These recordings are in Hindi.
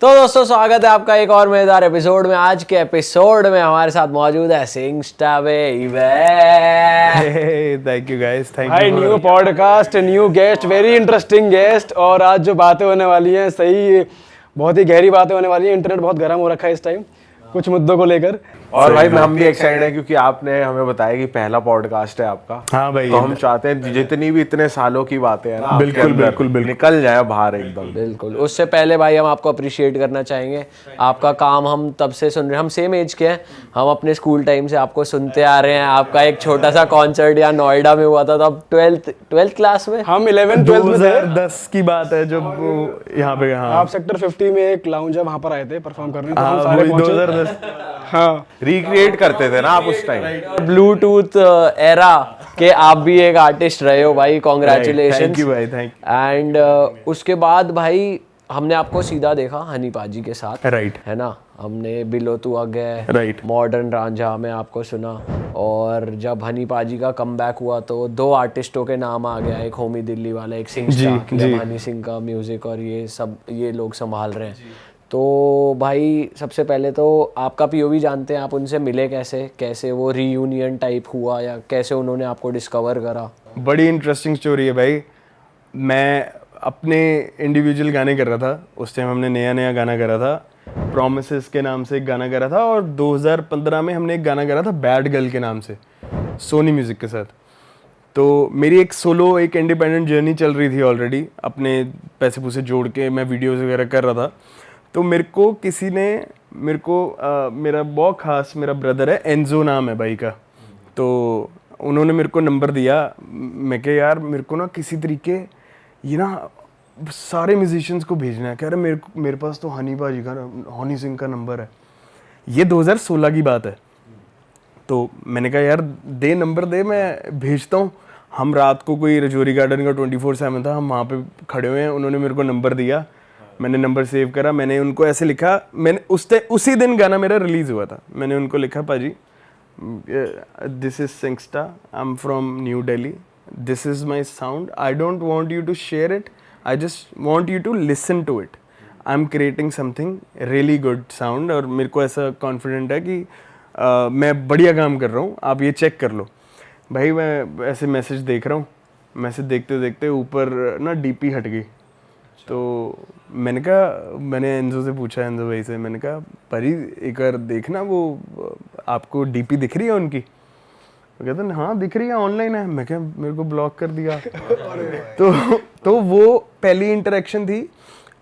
तो दोस्तों स्वागत है आपका एक और मजेदार एपिसोड में। आज के एपिसोड में हमारे साथ मौजूद है Singhsta baby. Thank you guys, thank भाई you. New podcast, new guest, very interesting guest. और आज जो बातें होने वाली हैं सही बहुत ही गहरी बातें होने वाली हैं। इंटरनेट बहुत गर्म हो रखा है इस टाइम कुछ मुद्दों को लेकर। और भाई हम भी एक्साइटेड हैं क्योंकि आपने हमें बताया कि पहला पॉडकास्ट है आपका। हाँ भाई, तो हम चाहते हैं जितनी भी इतने सालों की बातें हैं ना, बिल्कुल, आपके अंदर बिल्कुल, बिल्कुल। निकल जाए बाहर एकदम। बिल्कुल। उससे पहले भाई हम आपको अप्रिशिएट करना चाहेंगे। आपका काम हम तब से सुन रहे हैं, हम सेम एज के हैं, हम अपने स्कूल टाइम से आपको सुनते आ रहे हैं। आपका एक छोटा सा कॉन्सर्ट यहाँ नोएडा में हुआ था, तब ट्वेल्थ क्लास में हम 11-12 में थे। 2010 की बात है जब वो यहाँ पे। हाँ, आप सेक्टर 50 में एक लाउंज है, वहां पर आए थे परफॉर्म करने। तो हम हाँ, सारे वही पहुंचे। 2010। हाँ, रिक्रिएट करते थे ना आप उस टाइम। ब्लूटूथ एरा के आप भी एक आर्टिस्ट रहे हो भाई, कॉन्ग्रेचुलेशन। थैंक यू भाई, थैंक एंड उसके बाद भाई हमने आपको सीधा देखा हनी पाजी के साथ, राइट, है ना। हमने बिलो तू अगे, राइट, मॉडर्न रांझा में आपको सुना। और जब हनी पाजी का कमबैक हुआ तो दो आर्टिस्टों के नाम आ गया, एक होमी दिल्ली वाला, एक सिंगस्टा, कि अब हनी सिंह का म्यूजिक और ये लोग संभाल रहे हैं। तो भाई सबसे पहले तो आपका पीओवी जानते हैं, आप उनसे मिले कैसे वो रीयूनियन टाइप हुआ, या कैसे उन्होंने आपको डिस्कवर करा? बड़ी इंटरेस्टिंग स्टोरी है भाई। मैं अपने इंडिविजुअल गाने कर रहा था उस टाइम, हमने नया गाना करा था, प्रॉमिसेस के नाम से एक गाना करा था। और 2015 में हमने एक गाना करा था बैड गर्ल के नाम से, सोनी म्यूजिक के साथ। तो मेरी एक सोलो, एक इंडिपेंडेंट जर्नी चल रही थी ऑलरेडी, अपने पैसे पूसे जोड़ के मैं वीडियोस वगैरह कर रहा था। तो मेरे को किसी ने मेरा बहुत खास मेरा ब्रदर है, एंजो नाम है भाई का, तो उन्होंने मेरे को नंबर दिया। मैं कहा यार मेरे को ना किसी तरीके ये ना सारे म्यूजिशियंस को भेजना है। कह रहे मेरे पास तो हनी सिंह का नंबर है। ये 2016 की बात है। तो मैंने कहा यार दे नंबर दे, मैं भेजता हूँ। हम रात को कोई रजौरी गार्डन का 24/7 था, हम वहाँ पे खड़े हुए हैं। उन्होंने मेरे को नंबर दिया, मैंने नंबर सेव करा, मैंने उनको ऐसे लिखा। मैंने उसी दिन गाना मेरा रिलीज़ हुआ था। मैंने उनको लिखा, पाजी this is Singhsta, I am from New Delhi, this is my sound, I don't want you to share it, I just want you to listen to it, I am creating something really good sound. और मेरे को ऐसा कॉन्फिडेंट है कि मैं बढ़िया काम कर रहा हूँ, आप ये चेक कर लो। भाई मैं ऐसे मैसेज देख रहा हूँ, मैसेज देखते देखते ऊपर ना डीपी हट गई। तो मैंने कहा, मैंने एंजो से पूछा, एंजो भाई से, मैंने कहा परी एक बार देखना वो आपको डीपी दिख रही है उनकी? वो कहते हैं हाँ दिख रही है, ऑनलाइन है। मैं क्या, मेरे को ब्लॉक कर दिया। तो वो पहली इंटरेक्शन थी।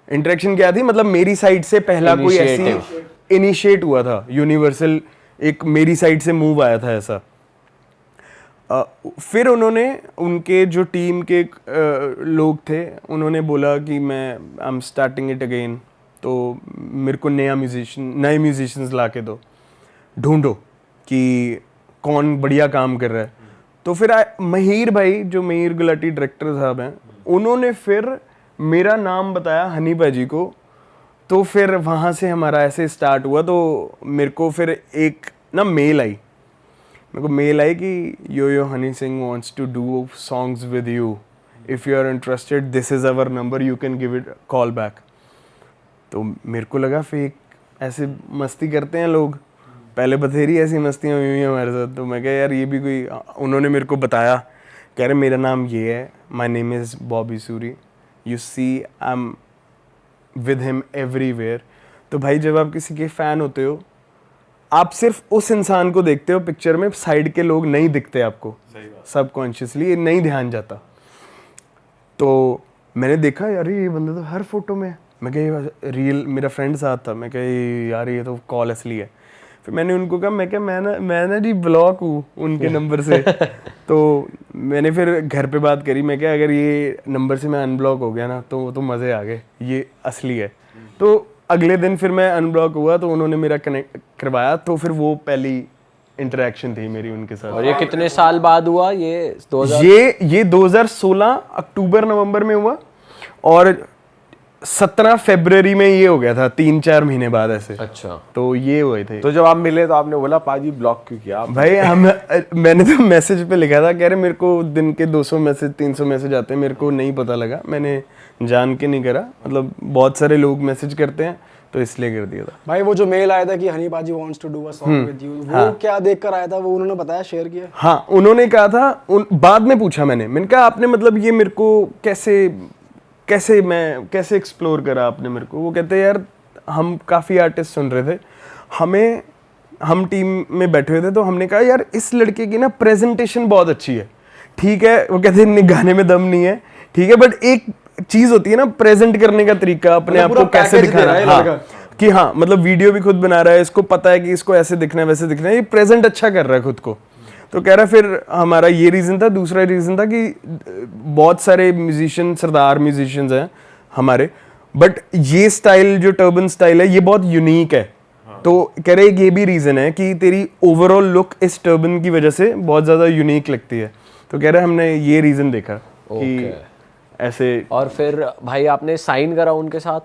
इंटरेक्शन क्या थी, मतलब मेरी साइड से पहला कोई ऐसी इनिशिएट हुआ था, यूनिवर्सल एक मेरी साइड से मूव आया था ऐसा। फिर उन्होंने, उनके जो टीम के लोग थे, उन्होंने बोला कि I am starting it again, तो मेरे को नए म्यूजिशियंस ला के दो, ढूंढो कि कौन बढ़िया काम कर रहा है। तो फिर महिर भाई, जो महिर गुलाटी डायरेक्टर साहब हैं, उन्होंने फिर मेरा नाम बताया हनी पाजी को। तो फिर वहाँ से हमारा ऐसे स्टार्ट हुआ। तो मेरे को फिर एक ना मेल आई, मेरे को मेल आई कि yo Honey Singh wants to do songs with you, if you are interested this is our number, you can give it call back. तो मेरे को लगा फेक, ऐसे मस्ती करते हैं लोग, पहले बथेरी ऐसी मस्तियाँ हुई हैं हमारे साथ। तो मैं कहा यार ये भी कोई, उन्होंने मेरे को बताया, कह रहे मेरा नाम ये है, my name is Bobby Suri, you see I am with him everywhere. तो भाई जब आप किसी के फ़ैन होते हो, आप सिर्फ उस इंसान को देखते हो पिक्चर में, साइड के लोग नहीं दिखते आपको, सबकॉन्शियसली नहीं ध्यान जाता। तो मैंने देखा यार ये बंदा तो हर फोटो में है। मैं कहा रियल, मेरा फ्रेंड साथ था, मैं कहा यार ये तो कॉल असली है। फिर मैंने उनको कहा, मैं ना जी ब्लॉक हूँ उनके नंबर से। तो मैंने फिर घर पे बात करी, मैं क्या अगर ये नंबर से मैं अनब्लॉक हो गया ना तो मज़े आ गए, ये असली है। तो अगले दिन फिर मैं अनब्लॉक हुआ, तो उन्होंने मेरा कनेक्ट करवाया। तो फिर वो पहली इंटरेक्शन थी मेरी उनके साथ। और ये कितने साल बाद हुआ? ये 2016 अक्टूबर नवंबर में हुआ, और 17 फरवरी में ये हो गया था, 3-4 महीने बाद ऐसे। अच्छा, तो ये हुए थे। तो जब आप मिले तो आपने बोला पाजी ब्लॉक क्यों किया? भाई मैंने तो मैसेज पे लिखा था, कह रहे मेरे को दिन के 200 मैसेज 300 मैसेज आते हैं, मेरे को नहीं पता लगा, मैंने जान के नहीं करा। मतलब बहुत सारे लोग मैसेज करते हैं, तो इसलिए कर दिया था। भाई वो जो मेल आया था कि Honey paaji wants to do a song with you, वो क्या देखकर आया था? वो उन्होंने बताया, शेयर किया? हाँ, उन्होंने कहा था, बाद में पूछा मैंने कहा आपने मतलब ये मेरे को कैसे एक्सप्लोर करा आपने मेरे को? वो कहते यार हम काफ़ी आर्टिस्ट सुन रहे थे, हम टीम में बैठे हुए थे, तो हमने कहा यार इस लड़के की ना प्रेजेंटेशन बहुत अच्छी है, ठीक है। वो कहते हैं गाने में दम नहीं है, ठीक है, बट एक चीज होती है ना प्रेजेंट करने का तरीका, अपने आप को कैसे दिखाना है। हाँ, कि हाँ मतलब वीडियो भी खुद बना रहा है, इसको पता है कि इसको ऐसे दिखना है वैसे दिखना है, ये प्रेजेंट अच्छा कर रहा है खुद को। तो कह रहा फिर हमारा ये रीज़न था। दूसरा रीज़न था कि बहुत सारे म्यूजिशियन, सरदार म्यूजिशियंस हैं हमारे, बट ये स्टाइल जो टर्बन स्टाइल है ये बहुत यूनिक है। तो कह रहे एक ये भी रीज़न है कि तेरी ओवरऑल लुक इस टर्बन की वजह से बहुत ज़्यादा यूनिक लगती है। तो कह रहे हमने ये रीज़न देखा कि ऐसे। और फिर भाई आपने साइन करा उनके साथ?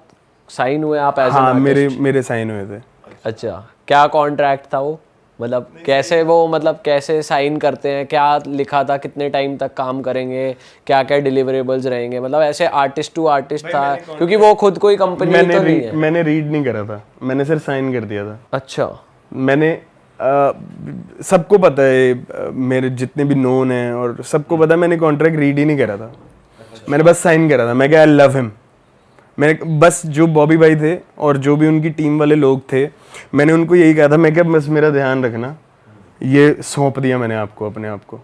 साइन हुए आप एज? हाँ, मेरे साइन हुए थे। अच्छा, क्या कॉन्ट्रैक्ट था वो? मतलब कैसे साइन करते हैं? क्या लिखा था? कितने टाइम तक काम करेंगे? क्या क्या डिलीवरेबल्स रहेंगे? मतलब ऐसे आर्टिस्ट टू आर्टिस्ट था, क्योंकि वो खुद कोई कंपनी तो नहीं है। मैंने रीड नहीं करा था, मैंने सिर्फ साइन कर दिया था। अच्छा। मैंने सबको पता है, मेरे जितने भी नोन हैं और सबको पता है, मैंने कॉन्ट्रैक्ट रीड ही नहीं करा था। मैंने बस साइन करा था। मैं क्या, आई लव हिम। मैंने बस जो बॉबी भाई थे और जो भी उनकी टीम वाले लोग थे, मैंने उनको यही कहा था, मैं क्या बस मेरा ध्यान रखना, ये सौंप दिया मैंने आपको, अपने आप को।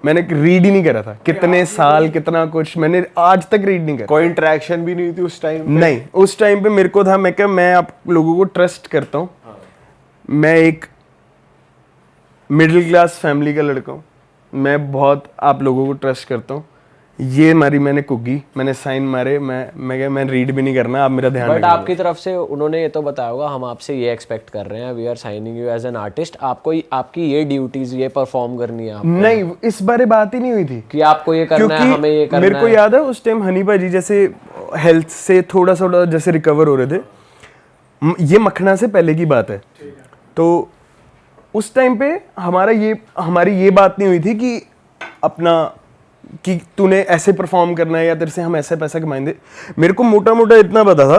मैंने रीड ही नहीं करा था, कितने साल कितना कुछ मैंने आज तक रीड नहीं करा। कोई इंटरेक्शन भी नहीं हुई थी उस टाइम? नहीं, उस टाइम पे मेरे को था, मैं क्या मैं आप लोगों को ट्रस्ट करता हूँ। मैं एक मिडिल क्लास फैमिली का लड़का हूँ, मैं बहुत आप लोगों को ट्रस्ट करता हूँ। ये मारी मैंने कुगी, मैंने साइन मारे, मैं रीड भी नहीं करना, आप मेरा ध्यान बट रखना। आपकी तरफ से उन्होंने ये तो बताया होगा, हम आपसे ये एक्सपेक्ट कर रहे हैं, we are signing you as an artist, आपको आपकी ये ड्यूटीज ये परफॉर्म करनी है आपको? नहीं, इस बारे बात ही नहीं हुई थी कि आपको ये करना है, हमें ये करना है। मेरे को याद है उस टाइम हनी भाजी जैसे हेल्थ से थोड़ा जैसे रिकवर हो रहे थे, ये मखना से पहले की बात है। तो उस टाइम पे हमारी ये बात नहीं हुई थी कि अपना कि तूने ऐसे परफॉर्म करना है या तेरे से हम ऐसे पैसा कमाएंगे। मेरे को मोटा मोटा इतना पता था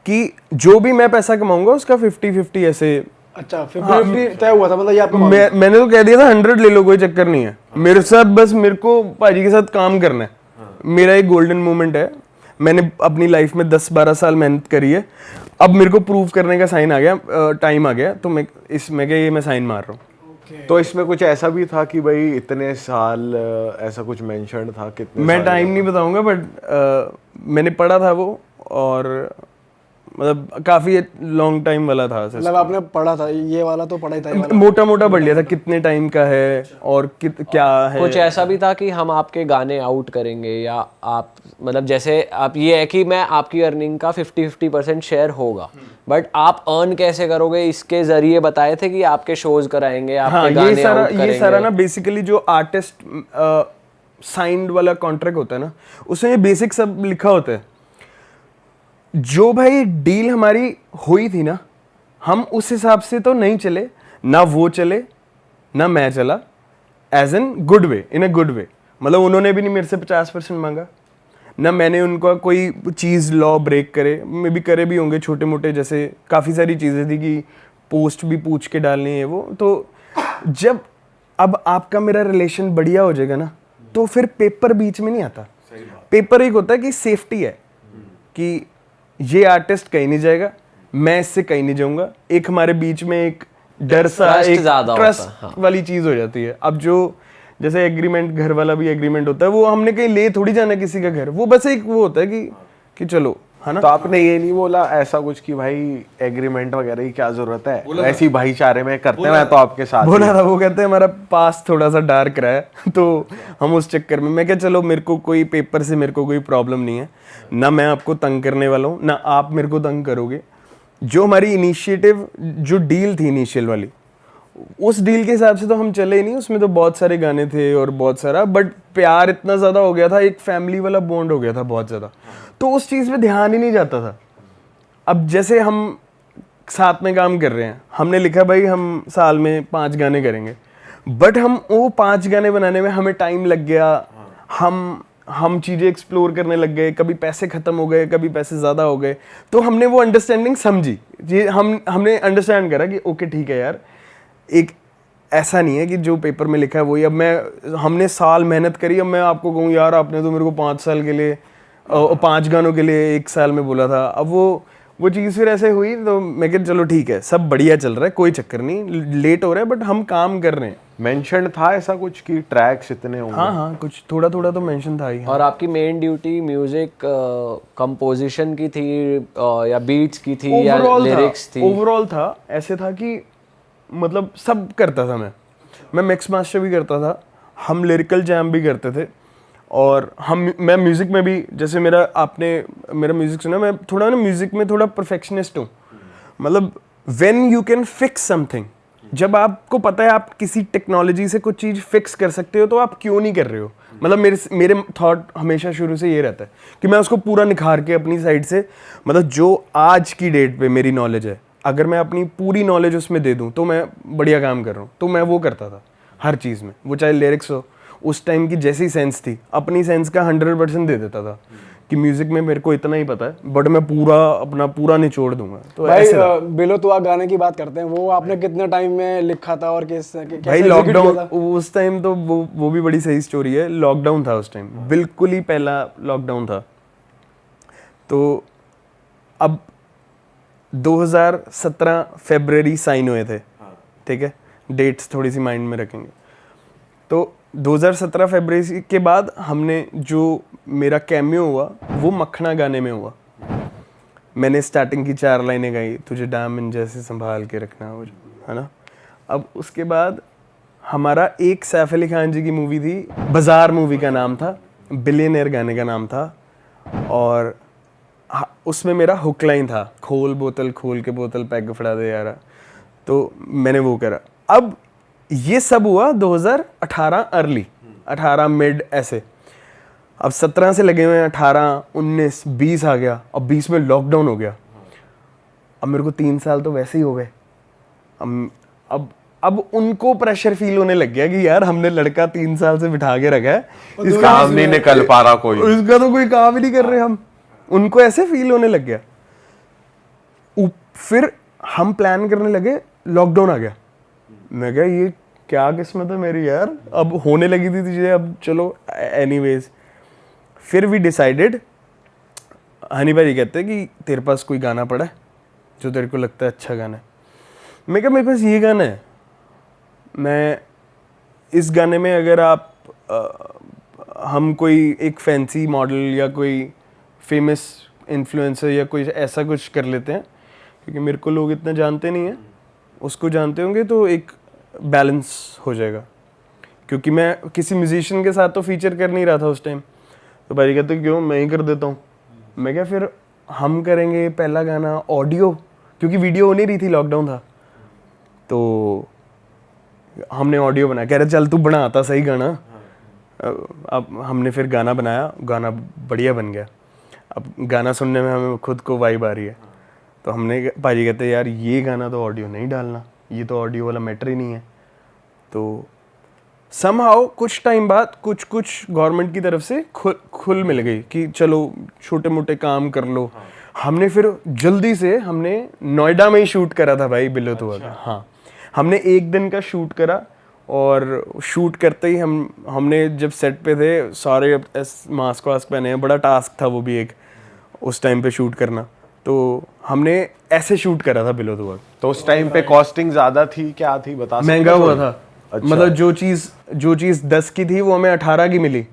कि जो भी मैं पैसा कमाऊंगा उसका 50-50 ऐसे। अच्छा, 50-50 तय हुआ था, मतलब ये आपको मैंने तो कह दिया था 100 ले लो, कोई चक्कर नहीं है मेरे साथ, बस मेरे को भाजी के साथ काम करना है। मेरा एक गोल्डन मोमेंट है, मैंने अपनी लाइफ में 10-12 साल मेहनत करी है, अब मेरे को प्रूव करने का साइन आ गया, टाइम आ गया, तो मैं साइन मार रहा हूँ। तो इसमें कुछ ऐसा भी था कि भाई इतने साल ऐसा कुछ मेंशन था? कितने? मैं टाइम नहीं बताऊंगा, बट मैंने पढ़ा था वो, और मतलब काफी लॉन्ग टाइम वाला था। मतलब आपने पढ़ा था ये वाला? तो पढ़ा ही था ये वाला? मोटा मोटा पढ़ लिया था कितने टाइम का है और क्या है। कुछ ऐसा भी था कि हम आपके गाने आउट करेंगे, या आप मतलब जैसे आप ये है कि मैं आपकी अर्निंग का 50-50% शेयर होगा, बट आप अर्न कैसे करोगे इसके जरिए बताए थे कि आपके शोज कराएंगे, आपके हाँ, गाने आउट करेंगे। ये सारा ना बेसिकली जो आर्टिस्ट साइंड वाला कॉन्ट्रैक्ट होता है ना, उसमें ये बेसिक सब लिखा होता है। जो भाई डील हमारी हुई थी ना, हम उस हिसाब से तो नहीं चले, ना वो चले ना मैं चला, as an good way, in a good way. मतलब उन्होंने भी नहीं मेरे से 50% मांगा, ना मैंने उनको कोई चीज़ लॉ ब्रेक करे, मे भी करे भी होंगे छोटे मोटे, जैसे काफ़ी सारी चीज़ें थी कि पोस्ट भी पूछ के डालनी है वो। तो जब अब आपका मेरा रिलेशन बढ़िया हो जाएगा ना, तो फिर पेपर बीच में नहीं आता। पेपर एक होता है कि सेफ्टी है, कि ये आर्टिस्ट कहीं नहीं जाएगा, मैं इससे कहीं नहीं जाऊंगा, एक हमारे बीच में एक डर सा, एक ट्रस्ट वाली चीज हो जाती है। अब जो जैसे एग्रीमेंट, घर वाला भी एग्रीमेंट होता है, वो हमने कहीं ले थोड़ी जाना किसी का घर, वो बस एक वो होता है कि चलो, है ना। तो आपने ये नहीं बोला ऐसा कुछ कि भाई एग्रीमेंट वगैरह की क्या जरूरत है, ऐसी भाईचारे में करते हैं, मैं तो आपके साथ बोला था। वो कहते हैं हमारा पास थोड़ा सा डार्क रहा है, तो हम उस चक्कर में, मैं क्या चलो मेरे को कोई पेपर से मेरे को कोई प्रॉब्लम नहीं है, ना मैं आपको तंग करने वाला हूँ, ना आप मेरे को तंग करोगे। जो हमारी इनिशिएटिव जो डील थी इनिशियल वाली, उस डील के हिसाब से तो हम चले ही नहीं, उसमें तो बहुत सारे गाने थे और बहुत सारा, बट प्यार इतना ज़्यादा हो गया था, एक फैमिली वाला बॉन्ड हो गया था बहुत ज़्यादा, तो उस चीज़ पे ध्यान ही नहीं जाता था। अब जैसे हम साथ में काम कर रहे हैं, हमने लिखा भाई हम साल में 5 गाने करेंगे, बट हम वो 5 गाने बनाने में हमें टाइम लग गया, हम चीज़ें एक्सप्लोर करने लग गए, कभी पैसे ख़त्म हो गए, कभी पैसे ज़्यादा हो गए, तो हमने वो अंडरस्टैंडिंग समझी। ये हमने अंडरस्टैंड करा कि ओके ठीक है यार, एक ऐसा नहीं है कि जो पेपर में लिखा है वही। अब हमने साल मेहनत करी, अब मैं आपको कहूँ यार आपने तो मेरे को 5 साल के लिए 5 गानों के लिए 1 साल में बोला था। अब वो चीज़ फिर ऐसे हुई, तो मैं कहा चलो ठीक है, सब बढ़िया चल रहा है, कोई चक्कर नहीं, लेट हो रहा है बट हम काम कर रहे हैं। मेंशन था ऐसा कुछ कि ट्रैक्स इतने होंगे? हाँ, कुछ थोड़ा थोड़ा तो मेंशन था ही। और आपकी मेन ड्यूटी म्यूजिक कंपोजिशन की थी या बीट्स की थी या लिरिक्स थी? ओवरऑल था, ऐसे था कि मतलब सब करता था मैं मिक्स मास्टर भी करता था, हम लिरिकल जैम भी करते थे, और मैं म्यूज़िक में भी, जैसे आपने मेरा म्यूज़िक सुना, मैं थोड़ा ना म्यूज़िक में थोड़ा परफेक्शनिस्ट हूँ। मतलब when you can fix something, जब आपको पता है आप किसी टेक्नोलॉजी से कुछ चीज़ फिक्स कर सकते हो तो आप क्यों नहीं कर रहे हो। मतलब मेरे थॉट हमेशा शुरू से ये रहता है कि मैं उसको पूरा निखार के अपनी साइड से, मतलब जो आज की डेट पे मेरी नॉलेज है, अगर मैं अपनी पूरी नॉलेज उसमें दे दूँ तो मैं बढ़िया काम कर रहा हूँ। तो मैं वो करता था हर चीज़ में, वो चाहे लिरिक्स हो, उस टाइम की जैसी सेंस थी अपनी सेंस का 100% दे देता था कि म्यूजिक में मेरे को इतना ही पता है बट मैं अपना पूरा निचोड़ दूंगा। तो भाई ऐसे था। बिलो तो आप गाने की बात करते हैं, वो आपने कितने टाइम में लिखा था और कैसे भाई लॉकडाउन उस टाइम, तो वो भी बड़ी सही स्टोरी है। लॉकडाउन था उस टाइम, बिल्कुल ही पहला लॉकडाउन था। तो अब 2017 फरवरी साइन हुए थे, ठीक है, डेट्स थोड़ी सी माइंड में रखेंगे। तो 2017 फरवरी के बाद हमने, जो मेरा कैमियो हुआ वो मखना गाने में हुआ। मैंने स्टार्टिंग की 4 लाइनें गाई, तुझे डायमंड जैसे संभाल के रखना, है ना। अब उसके बाद हमारा एक सैफ अली खान जी की मूवी थी, बाजार मूवी का नाम था, बिलियनियर गाने का नाम था, और उसमें मेरा हुक लाइन था, खोल बोतल खोल के बोतल पैग फड़ा दे यारा। तो मैंने वो करा। अब ये सब हुआ 2018 अर्ली, 18 मिड ऐसे। अब 17 से लगे हुए हैं, 18, 19, 20 आ गया, अब 20 में लॉकडाउन हो गया। अब मेरे को 3 साल तो वैसे ही हो गए। अब उनको प्रेशर फील होने लग गया कि यार हमने लड़का 3 साल से बिठा के रखा है, इसका काम नहीं निकल पा रहा कोई, इसका तो कोई काम ही नहीं कर रहे हम। उनको ऐसे फील होने लग गया। फिर हम प्लान करने लगे, लॉकडाउन आ गया। मैं कहा ये क्या किस्मत है मेरी यार, अब होने लगी थी चीज़ें, अब चलो एनीवेज। फिर वी डिसाइडेड, हनी भाई कहते हैं कि तेरे पास कोई गाना पड़ा है जो तेरे को लगता है अच्छा गाना है। मैं कहा मेरे पास ये गाना है, मैं इस गाने में अगर आप हम कोई एक फैंसी मॉडल या कोई फेमस इन्फ्लुएंसर या कोई ऐसा कुछ कर लेते हैं, क्योंकि मेरे को लोग इतना जानते नहीं हैं, उसको जानते होंगे तो एक बैलेंस हो जाएगा। क्योंकि मैं किसी म्यूजिशियन के साथ तो फीचर कर नहीं रहा था उस टाइम। तो भाई कहते क्यों, मैं ही कर देता हूँ। मैं क्या फिर हम करेंगे पहला गाना ऑडियो, क्योंकि वीडियो हो नहीं रही थी, लॉकडाउन था। तो हमने ऑडियो बनाया, कह रहे चल तू बनाता सही गाना। अब हमने फिर गाना बनाया, गाना बढ़िया बन गया। अब गाना सुनने में हमें खुद को वाइब आ रही है। तो हमने, भाजी कहते यार ये गाना तो ऑडियो नहीं डालना, ये तो ऑडियो वाला मैटर ही नहीं है। तो समहाउ कुछ टाइम बाद कुछ गवर्नमेंट की तरफ से खुल मिल गई कि चलो छोटे मोटे काम कर लो। हमने फिर जल्दी से हमने नोएडा में ही शूट करा था भाई, बिलो तो हाँ, हमने 1 दिन का शूट करा। और शूट करते ही हमने जब सेट पे थे, सारे मास्क वास्क पहने हैं, बड़ा टास्क था वो भी एक उस टाइम पे शूट करना। तो हमने ऐसे शूट करा था बिलो तो। तो उस टाइम पे कॉस्टिंग ज्यादा थी, क्या थी बता सकते? महंगा हुआ था। अच्छा। मतलब जो चीज़ 10 की थी वो हमें 18 की मिली,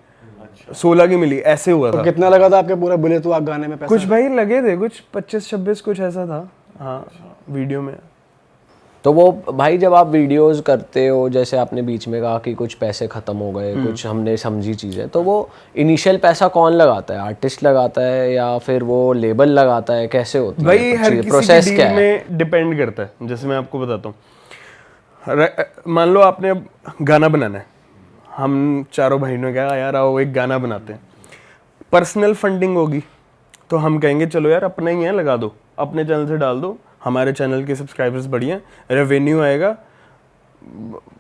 16 की मिली, ऐसे हुआ था। तो कितना लगा था आपके पूरा बिले तो आप गाने में पैसा? कुछ भाई लगे थे, कुछ 25-26 कुछ ऐसा था, हाँ, वीडियो में। तो वो भाई जब आप वीडियोस करते हो, जैसे आपने बीच में कहा कि कुछ पैसे ख़त्म हो गए, कुछ हमने समझी चीज़ें, तो वो इनिशियल पैसा कौन लगाता है? आर्टिस्ट लगाता है या फिर वो लेबल लगाता है? कैसे होता है भाई हर किसी की डील में डिपेंड करता है। जैसे मैं आपको बताता हूँ, मान लो आपने अब गाना बनाना है, हम चारों भाई ने कहा यार आओ एक गाना बनाते हैं। पर्सनल फंडिंग होगी तो हम कहेंगे चलो यार अपना ही है, लगा दो, अपने चैनल से डाल दो, हमारे चैनल के सब्सक्राइबर्स बढ़िया, रेवेन्यू आएगा,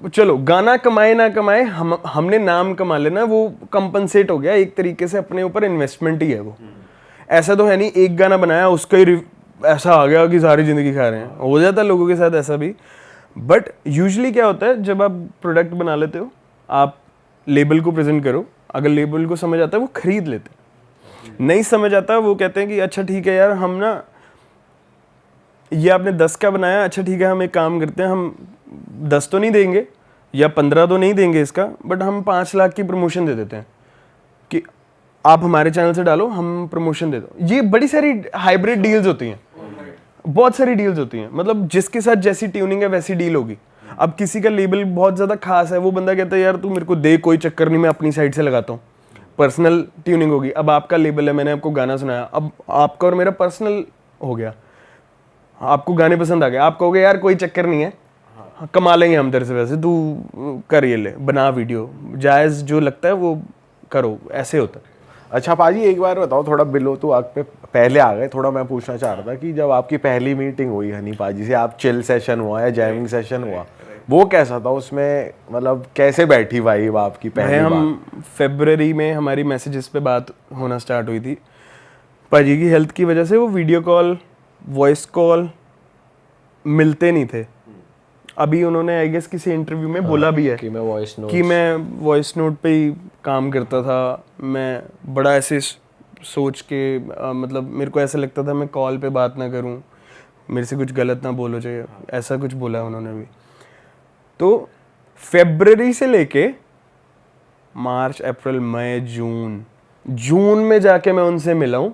चलो गाना कमाए ना कमाए, हमने नाम कमा लेना, वो कंपनसेट हो गया एक तरीके से, अपने ऊपर इन्वेस्टमेंट ही है वो। ऐसा तो है नहीं एक गाना बनाया उसका ही ऐसा आ गया कि सारी जिंदगी खा रहे हैं, हो जाता है लोगों के साथ ऐसा भी। बट यूजुअली क्या होता है, जब आप प्रोडक्ट बना लेते हो, आप लेबल को प्रेजेंट करो, अगर लेबल को समझ आता है वो खरीद लेते हैं, नहीं समझ आता वो कहते हैं कि अच्छा ठीक है यार, हम ना ये आपने 10 का बनाया, अच्छा ठीक है हम एक काम करते हैं, हम 10 तो नहीं देंगे या 15 तो नहीं देंगे इसका, बट हम 5 लाख की प्रमोशन दे देते हैं कि आप हमारे चैनल से डालो, हम प्रमोशन दे दो। ये बड़ी सारी हाइब्रिड डील्स होती हैं, बहुत सारी डील्स होती हैं, मतलब जिसके साथ जैसी ट्यूनिंग है वैसी डील होगी। अब किसी का लेबल बहुत ज़्यादा खास है, वो बंदा कहता है यार तू मेरे को दे, कोई चक्कर नहीं, मैं अपनी साइड से लगाता हूँ, पर्सनल ट्यूनिंग होगी। अब आपका लेबल है, मैंने आपको गाना सुनाया, अब आपका और मेरा पर्सनल हो गया, आपको गाने पसंद आ गए, आप कहोगे यार कोई चक्कर नहीं है, कमा लेंगे हम तेरे से, वैसे तू कर ये ले, बना वीडियो, जायज़ जो लगता है वो करो, ऐसे होता है। अच्छा पाजी एक बार बताओ, थोड़ा बिलो तो आग पे पहले आ गए, थोड़ा मैं पूछना चाह रहा था कि जब आपकी पहली मीटिंग हुई हनी पाजी से, आप चिल सेशन हुआ या जैमिंग सेशन हुआ, वो कैसा था? उसमें मतलब कैसे बैठी वाइब आपकी पहली बार? हम फरवरी में हमारी मैसेजेस पे बात होना स्टार्ट हुई थी, पाजी की हेल्थ की वजह से वो वीडियो कॉल, वॉइस कॉल मिलते नहीं थे। अभी उन्होंने आई गेस किसी इंटरव्यू में बोला भी है कि मैं वॉइस नोट पे ही काम करता था। मैं बड़ा ऐसे सोच के मतलब मेरे को ऐसा लगता था मैं कॉल पे बात ना करूं, मेरे से कुछ गलत ना बोलो चाहिए, ऐसा कुछ बोला उन्होंने भी। तो फरवरी से लेके मार्च, अप्रैल, मई, जून में जाके मैं उनसे मिला हूँ।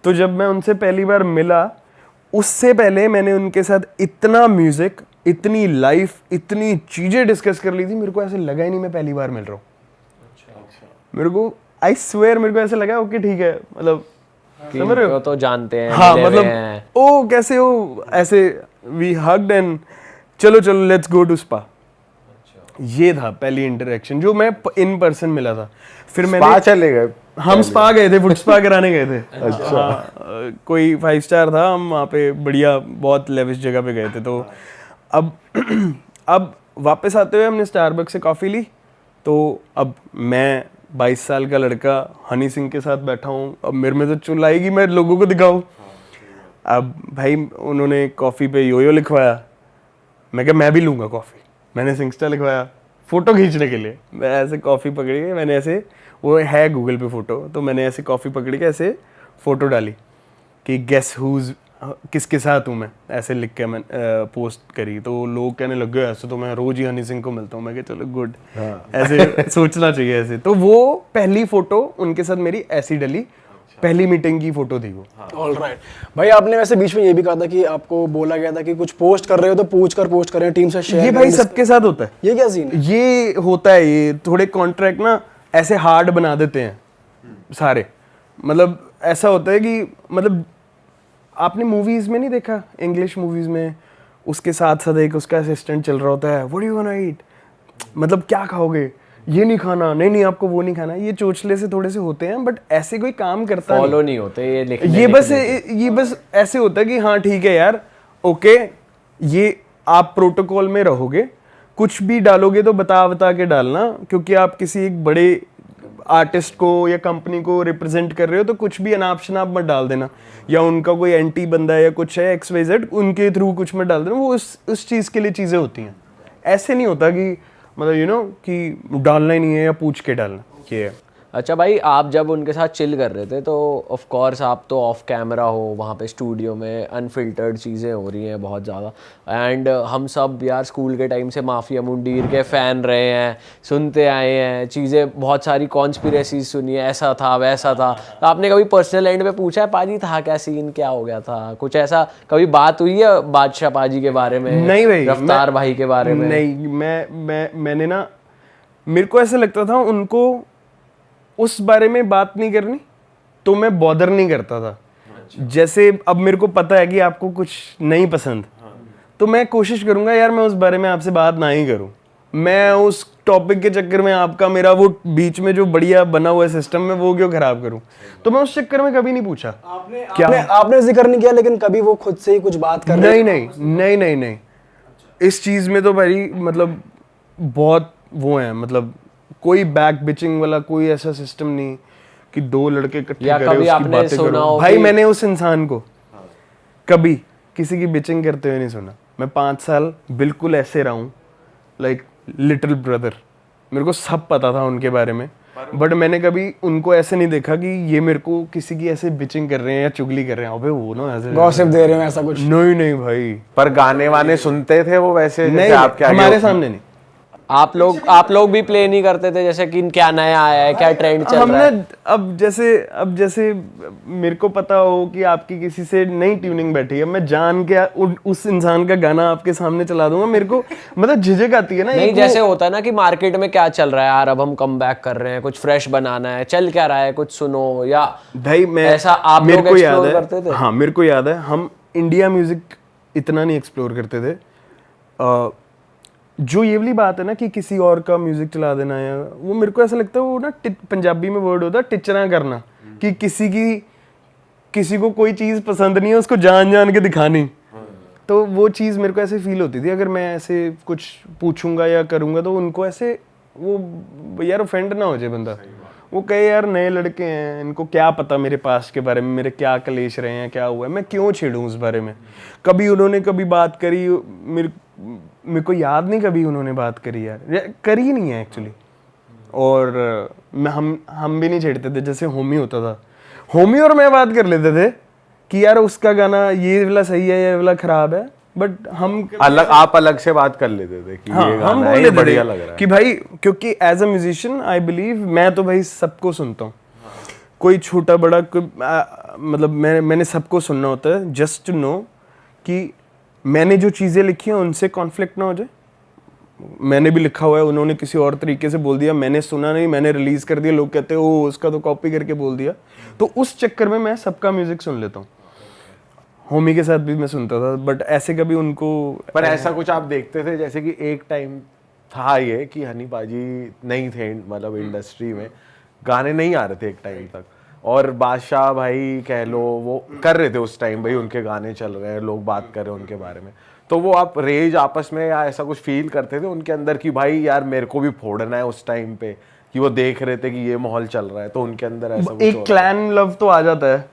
तो जब मैं उनसे पहली बार मिला, उससे पहले मैंने उनके साथ इतना म्यूजिक, इतनी लाइफ, इतनी चीजें डिस्कस कर ली थी, मेरे को ऐसे लगा ही नहीं मैं पहली बार मिल रहा हूँ। मेरे को आई स्वेयर, मेरे को ऐसा लगा ओके ठीक है, मतलब समझ रहे हो, तो जानते हैं, हाँ मिले हुए मतलब हैं। ओ कैसे हो, ऐसे वी हग्ड एंड चलो लेट्स गो टू स्पा। ये था पहली इंटरेक्शन जो मैं इन पर्सन मिला था। फिर स्पा चले गए? हम स्पा गए थे, फुट स्पा कराने गए थे। अच्छा। कोई 5 स्टार था, हम वहाँ पे बढ़िया बहुत लेविश जगह पे गए थे। तो अब वापस आते हुए हमने स्टारबक्स से कॉफ़ी ली। तो अब मैं 22 साल का लड़का हनी सिंह के साथ बैठा हूँ, अब मेरे में तो चुल आएगी, मैं लोगों को दिखाऊँ। अब भाई उन्होंने कॉफ़ी पे योयो लिखवाया, मैं कहा मैं भी लूँगा कॉफ़ी। मैंने सिंगस्टा लिखवाया फ़ोटो खींचने के लिए। मैं ऐसे कॉफ़ी पकड़ के, मैंने ऐसे, वो है गूगल पे फ़ोटो, तो मैंने ऐसे कॉफ़ी पकड़ के ऐसे फ़ोटो डाली कि गेस हुज़, किसके साथ हूँ मैं, ऐसे लिख के मैं पोस्ट करी। तो लोग कहने लग गए ऐसे तो मैं रोज़ ही हनी सिंह को मिलता हूँ। मैं कहा चलो गुड, ऐसे सोचना चाहिए ऐसे। तो वो पहली फ़ोटो उनके साथ मेरी ऐसी डली, पहली मीटिंग की फोटो थी वो। ऑलराइट भाई, आपने वैसे बीच में ये भी कहा था कि आपको बोला गया था कि कुछ पोस्ट कर रहे हो तो पूछ कर पोस्ट करें, टीम से शेयर। ये भाई सबके साथ होता है। ये क्या सीन है? ये होता है, ये थोड़े कॉन्ट्रैक्ट ना ऐसे हार्ड बना देते हैं सारे। मतलब ऐसा होता है कि मतलब आपने मूवीज में नहीं देखा, इंग्लिश मूवीज में उसके साथ साथ एक उसका असिस्टेंट चल रहा होता है, what do you want to eat, मतलब क्या खाओगे, ये नहीं खाना, नहीं आपको वो नहीं खाना। ये चोचले से थोड़े से होते हैं, बट ऐसे कोई काम करता फॉलो नहीं होते ये ये बस ऐसे होता है कि हाँ ठीक है यार, ओके ये आप प्रोटोकॉल में रहोगे, कुछ भी डालोगे तो बता के डालना, क्योंकि आप किसी एक बड़े आर्टिस्ट को या कंपनी को रिप्रेजेंट कर रहे हो, तो कुछ भी अनाप शनाप मत डाल देना, या उनका कोई एंटी बंदा है या कुछ है XYZ, उनके थ्रू कुछ मत डाल देना। वो उस चीज़ के लिए चीज़ें होती हैं। ऐसे नहीं होता कि मतलब यू नो कि डालना ही नहीं है या पूछ के डालना ये है। अच्छा भाई, आप जब उनके साथ चिल कर रहे थे तो ऑफ कोर्स आप तो ऑफ कैमरा हो, वहाँ पे स्टूडियो में अनफिल्टर्ड चीज़ें हो रही हैं बहुत ज़्यादा। एंड हम सब यार स्कूल के टाइम से माफिया मुंडीर के फ़ैन रहे हैं, सुनते आए हैं चीज़ें, बहुत सारी कॉन्स्पिरेसीज सुनी है, ऐसा था वैसा था। तो आपने कभी पर्सनल एंड पे पूछा है पाजी था क्या सीन, क्या हो गया था, कुछ ऐसा कभी बात हुई है बादशाह पाजी के बारे में? नहीं भाई, रफ्तार भाई के बारे में नहीं। मैंने ना, मेरे को ऐसा लगता था उनको उस बारे में बात नहीं करनी, तो मैं बॉदर नहीं करता था। जैसे अब मेरे को पता है कि आपको कुछ नहीं पसंद, तो मैं कोशिश करूंगा यार मैं उस बारे में आपसे बात ना ही करूं। मैं उस टॉपिक के चक्कर में आपका मेरा वो बीच में जो बढ़िया बना हुआ सिस्टम में वो क्यों खराब करूं। तो मैं उस चक्कर में कभी नहीं पूछा। आपने जिक्र नहीं किया, लेकिन कभी वो खुद से ही कुछ बात कर रहे? नहीं। इस चीज में तो भाई मतलब बहुत वो है, मतलब कोई बैक बिचिंग वाला कोई ऐसा सिस्टम नहीं कि दो लड़के इकट्ठे या करें कभी उसकी आपने बातें सुना करो। हो भाई कि- मैंने उस इंसान को कभी किसी की बिचिंग करते हुए नहीं सुना। मैं 5 साल बिल्कुल ऐसे रहा हूँ, लाइक लिटिल ब्रदर, मेरे को सब पता था उनके बारे में, बट मैंने कभी उनको ऐसे नहीं देखा कि ये मेरे को किसी की ऐसे बिचिंग कर रहे हैं या चुगली कर रहे हैं। अबे वो ना ऐसे गॉसिप दे रहे हैं ऐसा कुछ। नहीं नहीं भाई, पर गाने वाने सुनते थे वो वैसे जैसे नहीं आपके आगे हमारे सामने नहीं। आप लोग भी प्ले नहीं करते थे जैसे कि क्या नया आया है, क्या ट्रेंड चल रहा है? हमने अब जैसे मेरे को पता हो कि आपकी किसी से नई ट्यूनिंग बैठी है, मैं जान के उस इंसान का गाना आपके सामने चला दूंगा। मेरे को मतलब झिझक आती है ना। नहीं, एक जैसे होता है ना कि मार्केट में क्या चल रहा है यार, अब हम कम बैक कर रहे हैं, कुछ फ्रेश बनाना है, चल क्या रहा है, कुछ सुनो, या भाई मैं ऐसा आप मेरे लोग को याद explore है, करते थे? हाँ मेरे को याद है, हम इंडिया म्यूजिक इतना नहीं एक्सप्लोर करते थे। जो ये वाली बात है ना कि किसी और का म्यूजिक चला देना, या वो मेरे को ऐसा लगता है वो ना पंजाबी में वर्ड होता है टिचरा करना, कि किसी को कोई चीज़ पसंद नहीं है उसको जान जान के दिखानी। तो वो चीज़ मेरे को ऐसे फील होती थी, अगर मैं ऐसे कुछ पूछूंगा या करूंगा तो उनको ऐसे वो यार ऑफेंड ना हो जाए बंदा, वो कहे यार नए लड़के हैं, इनको क्या पता मेरे पास्ट के बारे में, मेरे क्या कलेश रहे हैं, क्या हुआ है, मैं क्यों छेड़ूं उस बारे में। कभी उन्होंने कभी बात करी, मेरे को याद नहीं कभी उन्होंने बात करी यार, करी ही नहीं है एक्चुअली। और हम भी नहीं छेड़ते थे। जैसे होमी होता था, होमी और मैं बात कर लेते थे कि यार उसका गाना ये वाला सही है, ये वाला खराब है, बट हम आप अलग से बात कर लेते थे कि हाँ, ये हम गाना बोल है, ये लेते बढ़िया थे लग रहा है कि भाई, क्योंकि as a musician I believe मैं तो भाई सबको सुनता हूँ, कोई छोटा बड़ा मतलब मैंने सबको सुनना होता है, जस्ट टू नो कि मैंने जो चीज़ें लिखी हैं उनसे कॉन्फ्लिक्ट ना हो जाए। मैंने भी लिखा हुआ है, उन्होंने किसी और तरीके से बोल दिया, मैंने सुना नहीं, मैंने रिलीज कर दिया, लोग कहते हैं ओ उसका तो कॉपी करके बोल दिया, तो उस चक्कर में मैं सबका म्यूजिक सुन लेता हूँ। होमी के साथ भी मैं सुनता था, बट ऐसे कभी उनको। पर ऐसा कुछ आप देखते थे जैसे कि एक टाइम था ये कि हनी पाजी नहीं थे मतलब इंडस्ट्री में, गाने नहीं आ रहे थे एक टाइम तक, और बादशाह भाई कह लो वो कर रहे थे उस टाइम, भाई उनके गाने चल रहे हैं, लोग बात कर रहे हैं उनके बारे में, तो वो आप रेज आपस में या ऐसा कुछ फील करते थे उनके अंदर कि भाई यार मेरे को भी फोड़ना है उस टाइम पे, कि वो देख रहे थे कि ये माहौल चल रहा है तो उनके अंदर ऐसा कुछ एक क्लैन लव तो आ जाता है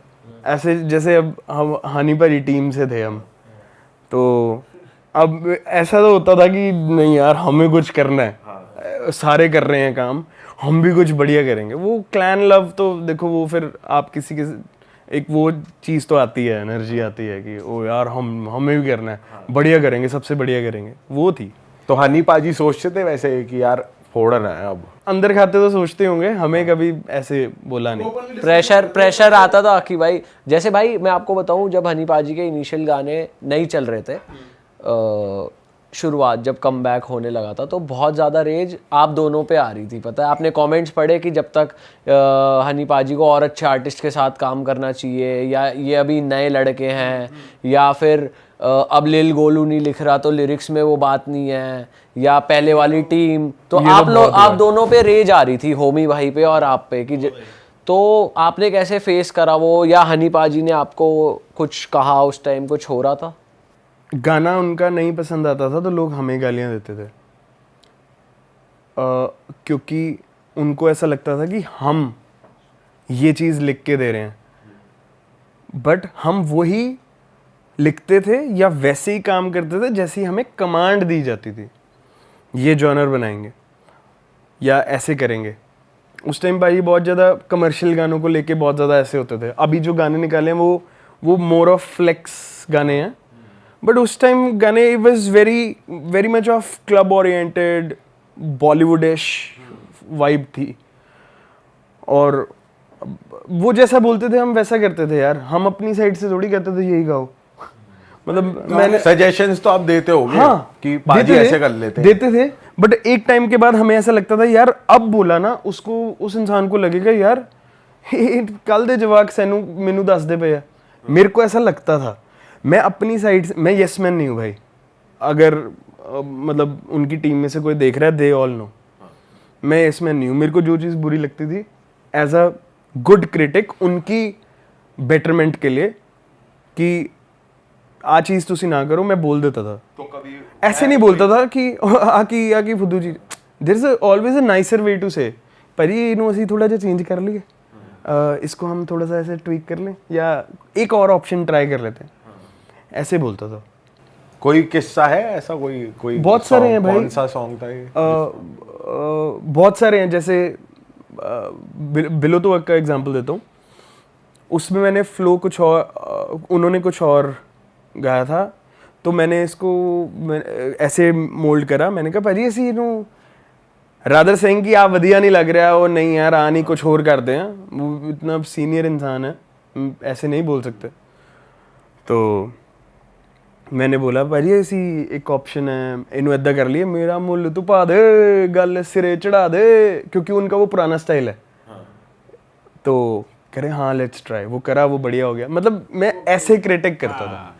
ऐसे। जैसे अब हम हनी पाजी टीम से थे हम, तो अब ऐसा तो होता था कि नहीं यार हमें कुछ करना है, सारे कर रहे हैं काम, हम भी कुछ बढ़िया करेंगे। वो क्लैन लव तो देखो, वो फिर आप किसी के एक वो चीज़ तो आती है, एनर्जी आती है कि ओ यार हमें भी करना है, बढ़िया करेंगे, सबसे बढ़िया करेंगे, वो थी। तो हनी पाजी सोचते थे वैसे कि यार फोड़ना है, अब अंदर खाते तो सोचते होंगे, हमें कभी ऐसे बोला नहीं। प्रेशर आता था कि भाई, जैसे भाई मैं आपको बताऊं, जब हनी पाजी के इनिशियल गाने नहीं चल रहे थे, शुरुआत जब कम बैक होने लगा था, तो बहुत ज़्यादा रेज आप दोनों पे आ रही थी। पता है, आपने कमेंट्स पढ़े कि जब तक हनी पाजी को और अच्छे आर्टिस्ट के साथ काम करना चाहिए, या ये अभी नए लड़के हैं, या फिर अब लिल गोलू नहीं लिख रहा तो लिरिक्स में वो बात नहीं है, या पहले वाली टीम। तो आप दोनों पे रेज आ रही थी, होमी भाई पे और आप पे, कि तो आपने कैसे फेस करा वो, या हनी पाजी ने आपको कुछ कहा उस टाइम, कुछ हो रहा था? गाना उनका नहीं पसंद आता था तो लोग हमें गालियां देते थे, क्योंकि उनको ऐसा लगता था कि हम ये चीज़ लिख के दे रहे हैं, बट हम वही लिखते थे या वैसे ही काम करते थे जैसी हमें कमांड दी जाती थी, ये जॉनर बनाएंगे या ऐसे करेंगे। उस टाइम भाई बहुत ज़्यादा कमर्शियल गानों को लेके बहुत ज़्यादा ऐसे होते थे। अभी जो गाने निकाले हैं वो मोर ऑफ फ्लेक्स गाने हैं, बट उस टाइम गाने was very much of club oriented, Bollywoodish vibe थी, और वो जैसा बोलते थे हम वैसा करते थे यार। हम अपनी साइड से थोड़ी कहते थे यही गाओ, मतलब मैंने सजेशंस तो आप देते होगे कि पाजी ऐसे कर लेते हैं, देते थे, बट एक टाइम के बाद हमें ऐसा लगता था यार अब बोला ना उसको, उस इंसान को लगेगा यार कल दे जवाक सैनू मैनू दस दे पे। मेरे को ऐसा लगता था। मैं अपनी साइड से, मैं यस मैन नहीं हूँ भाई, अगर मतलब उनकी टीम में से कोई देख रहा है, दे ऑल नो मैं यस मैन नहीं हूँ। मेरे को जो चीज़ बुरी लगती थी एज अ गुड क्रिटिक उनकी बेटरमेंट के लिए कि आ चीज़ तुसी ना करो, मैं बोल देता था। तो कभी ऐसे नहीं बोलता था कि आकी फुद्दू जी, there is always a nicer way to say, पर ये इन्हों ਅਸੀਂ थोड़ा ਜਿਹਾ चेंज कर लिए, इसको हम थोड़ा सा ऐसे ट्वीक कर लें या एक और ऑप्शन ट्राई कर लेते हैं, ऐसे बोलता था। कोई किस्सा है ऐसा, कोई बहुत सारे हैं भाई। कौन सा सॉन्ग था ये? बहुत सारे हैं, जैसे बिलो तो का एग्जांपल देता हूँ, उसमें मैंने फ्लो कुछ और, उन्होंने कुछ और गाया था, तो मैंने इसको ऐसे मोल्ड करा। मैंने कहा भाजी ऐसी रादर सिंह की आप वधिया नहीं लग रहा, और नहीं यार आनी कुछ और करते हैं, वो इतना सीनियर इंसान है, ऐसे नहीं बोल सकते। तो मैंने बोला भाजी ऐसी एक ऑप्शन है, इन्हों इदा कर लिए, मेरा मुल तू पा दे, गल सिरे चढ़ा दे, क्योंकि उनका वो पुराना स्टाइल है। तो कह रहे हाँ लेट्स ट्राई, वो करा, वो बढ़िया हो गया। मतलब मैं ऐसे क्रिटिक करता था।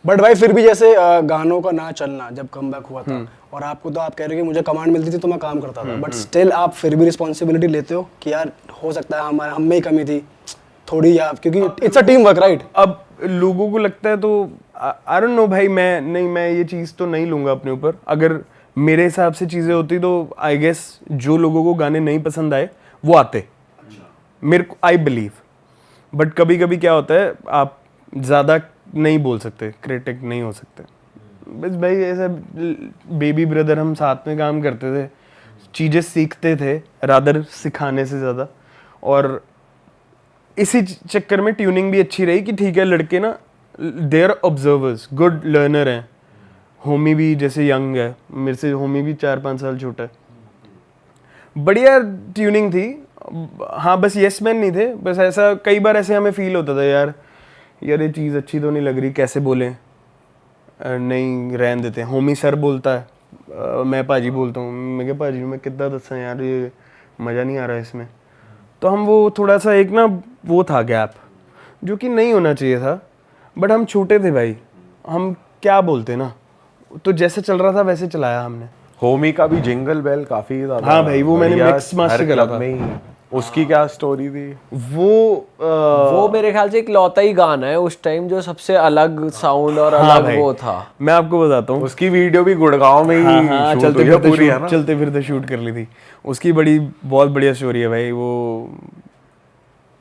बट भाई फिर भी जैसे गानों का ना चलना जब कमबैक हुआ था, और आपको तो आप कह रहे हो कि मुझे कमांड मिलती थी तो मैं काम करता था, बट स्टिल आप फिर भी रिस्पॉन्सिबिलिटी लेते हो कि यार हो सकता है हमारे हम में ही कमी थी थोड़ी, या क्योंकि it's a team work right. अब लोगों को लगता है तो आई डोंट नो भाई, मैं ये चीज़ तो नहीं लूँगा अपने ऊपर। अगर मेरे हिसाब से चीज़ें होती तो आई गेस जो लोगों को गाने नहीं पसंद आए वो आते, मेरे को आई बिलीव। बट कभी कभी क्या होता है, आप ज़्यादा नहीं बोल सकते, क्रिटिक नहीं हो सकते। बस भाई ऐसा बेबी ब्रदर, हम साथ में काम करते थे, चीज़ें सीखते थे रादर सिखाने से ज़्यादा, और इसी चक्कर में ट्यूनिंग भी अच्छी रही कि ठीक है लड़के ना they are observers, good learner हैं। होमी भी जैसे यंग है, मेरे से होमी भी 4-5 साल छोटा है, बढ़िया ट्यूनिंग थी। हाँ बस यस मैन नहीं थे, बस ऐसा कई बार ऐसे हमें फील होता था यार ये चीज़ अच्छी तो नहीं लग रही, कैसे बोलें, नहीं रहन देते हैं। होमी सर बोलता है, मैं पाजी बोलता हूँ, मैं क्या पाजी मैं कितना दसा यार ये मज़ा नहीं आ रहा है इसमें। तो हम वो थोड़ा सा एक ना वो था गैप जो कि नहीं होना चाहिए था, बट हम छोटे थे भाई, हम क्या बोलते ना, तो जैसे चल रहा था वैसे चलाया हमने। होमी का भी जिंगल बेल काफी ज्यादा, हाँ भाई, वो मैंने बढ़िया, मिक्स मास्टर हर करा क्लब था। में ही। उसकी क्या स्टोरी थी? वो मेरे ख्याल से एक लौता ही गाना है उस टाइम जो सबसे अलग साउंड और हाँ अलग भाई, वो था। मैं आपको बताता हूँ, उसकी वीडियो भी गुड़गांव में ही हाँ, शूट चलते हुई है फिरते पूरी, है ना? चलते फिरते शूट कर ली थी उसकी। बहुत बढ़िया स्टोरी है भाई। वो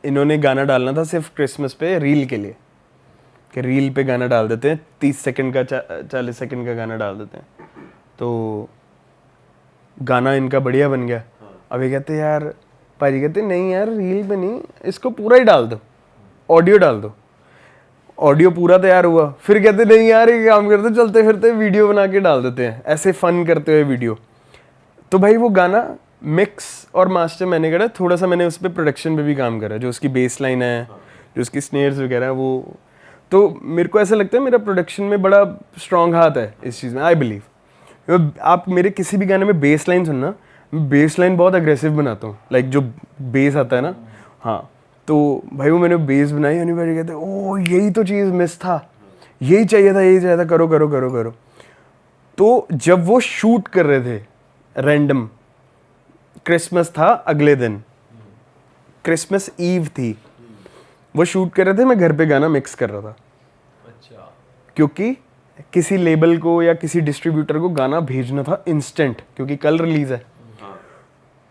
इन्होंने गाना डालना था सिर्फ क्रिसमस पे रील के लिए, कि रील पे गाना डाल देते हैं, 30 सेकंड का 40 सेकंड का गाना डाल देते हैं। तो गाना इनका बढ़िया बन गया। अभी कहते यार, भाजी कहते नहीं यार रील पे नहीं, इसको पूरा ही डाल दो, ऑडियो डाल दो। ऑडियो पूरा तैयार हुआ, फिर कहते नहीं यार ये काम करते चलते फिरते वीडियो बना के डाल देते हैं, ऐसे फन करते हुए वीडियो। तो भाई वो गाना मिक्स और मास्टर मैंने करा, थोड़ा सा मैंने उस पर प्रोडक्शन पे भी काम करा, जो उसकी बेस लाइन है, जो उसकी स्नेयर्स वगैरह, वो तो मेरे को ऐसा लगता है मेरा प्रोडक्शन में बड़ा स्ट्रॉन्ग हाथ है इस चीज़ में, आई बिलीव। आप मेरे किसी भी गाने में बेस लाइन सुनना, बेस लाइन बहुत अग्रेसिव बनाता हूँ, लाइक जो बेस आता है ना, हाँ। तो भाई वो मैंने बेस बनाई, यानी भाई कहते ओ यही तो चीज़ मिस था, यही चाहिए था, करो करो करो करो। तो जब वो शूट कर रहे थे रैंडम, क्रिसमस था अगले दिन, क्रिसमस ईव थी, वो शूट कर रहे थे, मैं घर पे गाना मिक्स कर रहा था। अच्छा। क्योंकि किसी लेबल को या किसी डिस्ट्रीब्यूटर को गाना भेजना था इंस्टेंट, क्योंकि कल रिलीज है।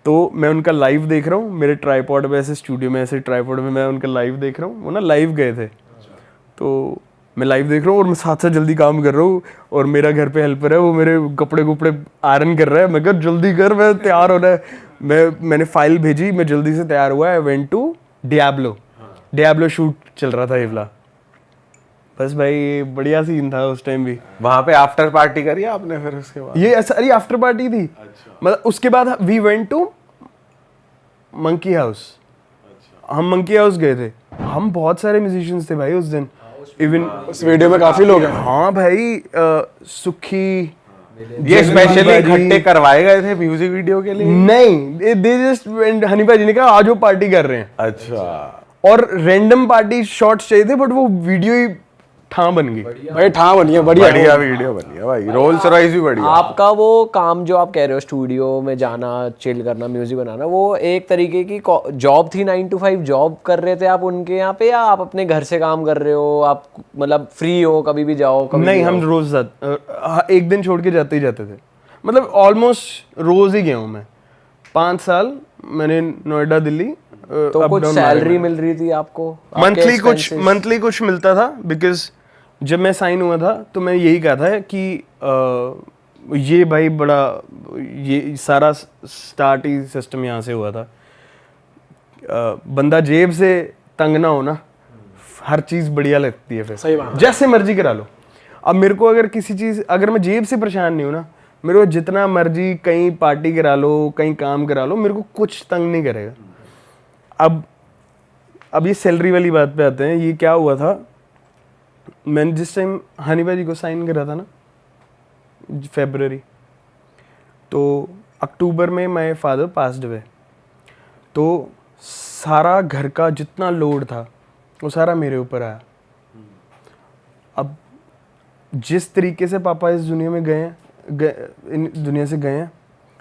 तो मैं उनका लाइव देख रहा हूँ, मेरे ट्राईपॉड पे ऐसे स्टूडियो में, ऐसे ट्राईपॉड में मैं उनका लाइव देख रहा हूँ। वो ना लाइव गए थे, तो मैं लाइव देख रहा हूँ और मैं साथ साथ जल्दी काम कर रहा हूँ, और मेरा घर पे हेल्पर है, वो मेरे कपड़े कुपड़े आयरन कर रहा है। मैं कहा जल्दी कर, मैं तैयार होना है। मैंने फाइल भेजी, मैं जल्दी से तैयार हुआ। I went to Diablo shoot चल रहा था ये वाला। बस भाई बढ़िया सीन था उस टाइम भी। वहां पे आफ्टर पार्टी करी आपने फिर उसके बाद? ये ऐसा, अरे आफ्टर पार्टी थी। मतलब उसके बाद we went to Monkey House. हम मंकी हाउस गए थे, हम बहुत सारे म्यूजिशियंस थे भाई उस दिन। इवन उस वीडियो में काफी लोग हैं। हाँ भाई, सुखी, ये स्पेशली इकट्ठे करवाए गए थे म्यूजिक वीडियो के लिए? नहीं, दे जस्ट हनी भाई ने कहा आज वो पार्टी कर रहे हैं। अच्छा। और रैंडम पार्टी शॉट्स चाहिए थे, बट वो वीडियो ही ठां बन गई। भाई ठां बनी है, बढ़िया बढ़िया वीडियो बनी है भाई, रोल्स रॉयस भी बढ़िया। आपका वो काम जो आप कह रहे हो स्टूडियो में जाना, चिल करना, म्यूजिक बनाना, वो एक तरीके की जॉब थी, 9 to 5 जॉब कर रहे थे आप उनके यहाँ पे, या आप अपने घर से काम कर रहे हो? आप मतलब फ्री हो, कभी भी जाओ कभी नहीं, भी हम रोज एक दिन छोड़ के जाते ही जाते थे, मतलब ऑलमोस्ट रोज ही गया हूँ मैं। 5 साल मैंने नोएडा दिल्ली तो कुछ सैलरी मिल रही थी आपको? मंथली कुछ मिलता था, बिकॉज जब मैं साइन हुआ था तो मैं यही कहा था कि ये भाई बड़ा, ये सारा स्टार्ट ही सिस्टम यहाँ से हुआ था। बंदा जेब से तंग ना हो ना, हर चीज़ बढ़िया लगती है फिर। सही बात है। जैसे मर्जी करा लो। अब मेरे को अगर किसी चीज़, अगर मैं जेब से परेशान नहीं हूँ ना, मेरे को जितना मर्जी कहीं पार्टी करा लो, कहीं काम करा लो, मेरे को कुछ तंग नहीं करेगा। अब ये सैलरी वाली बात पे आते हैं। ये क्या हुआ था, मैंने जिस टाइम हनी भाई को साइन करा था ना, फरवरी, तो अक्टूबर में माय फादर पास्ड अवे, तो सारा घर का जितना लोड था वो सारा मेरे ऊपर आया। अब जिस तरीके से पापा इस दुनिया में इन दुनिया से गए हैं,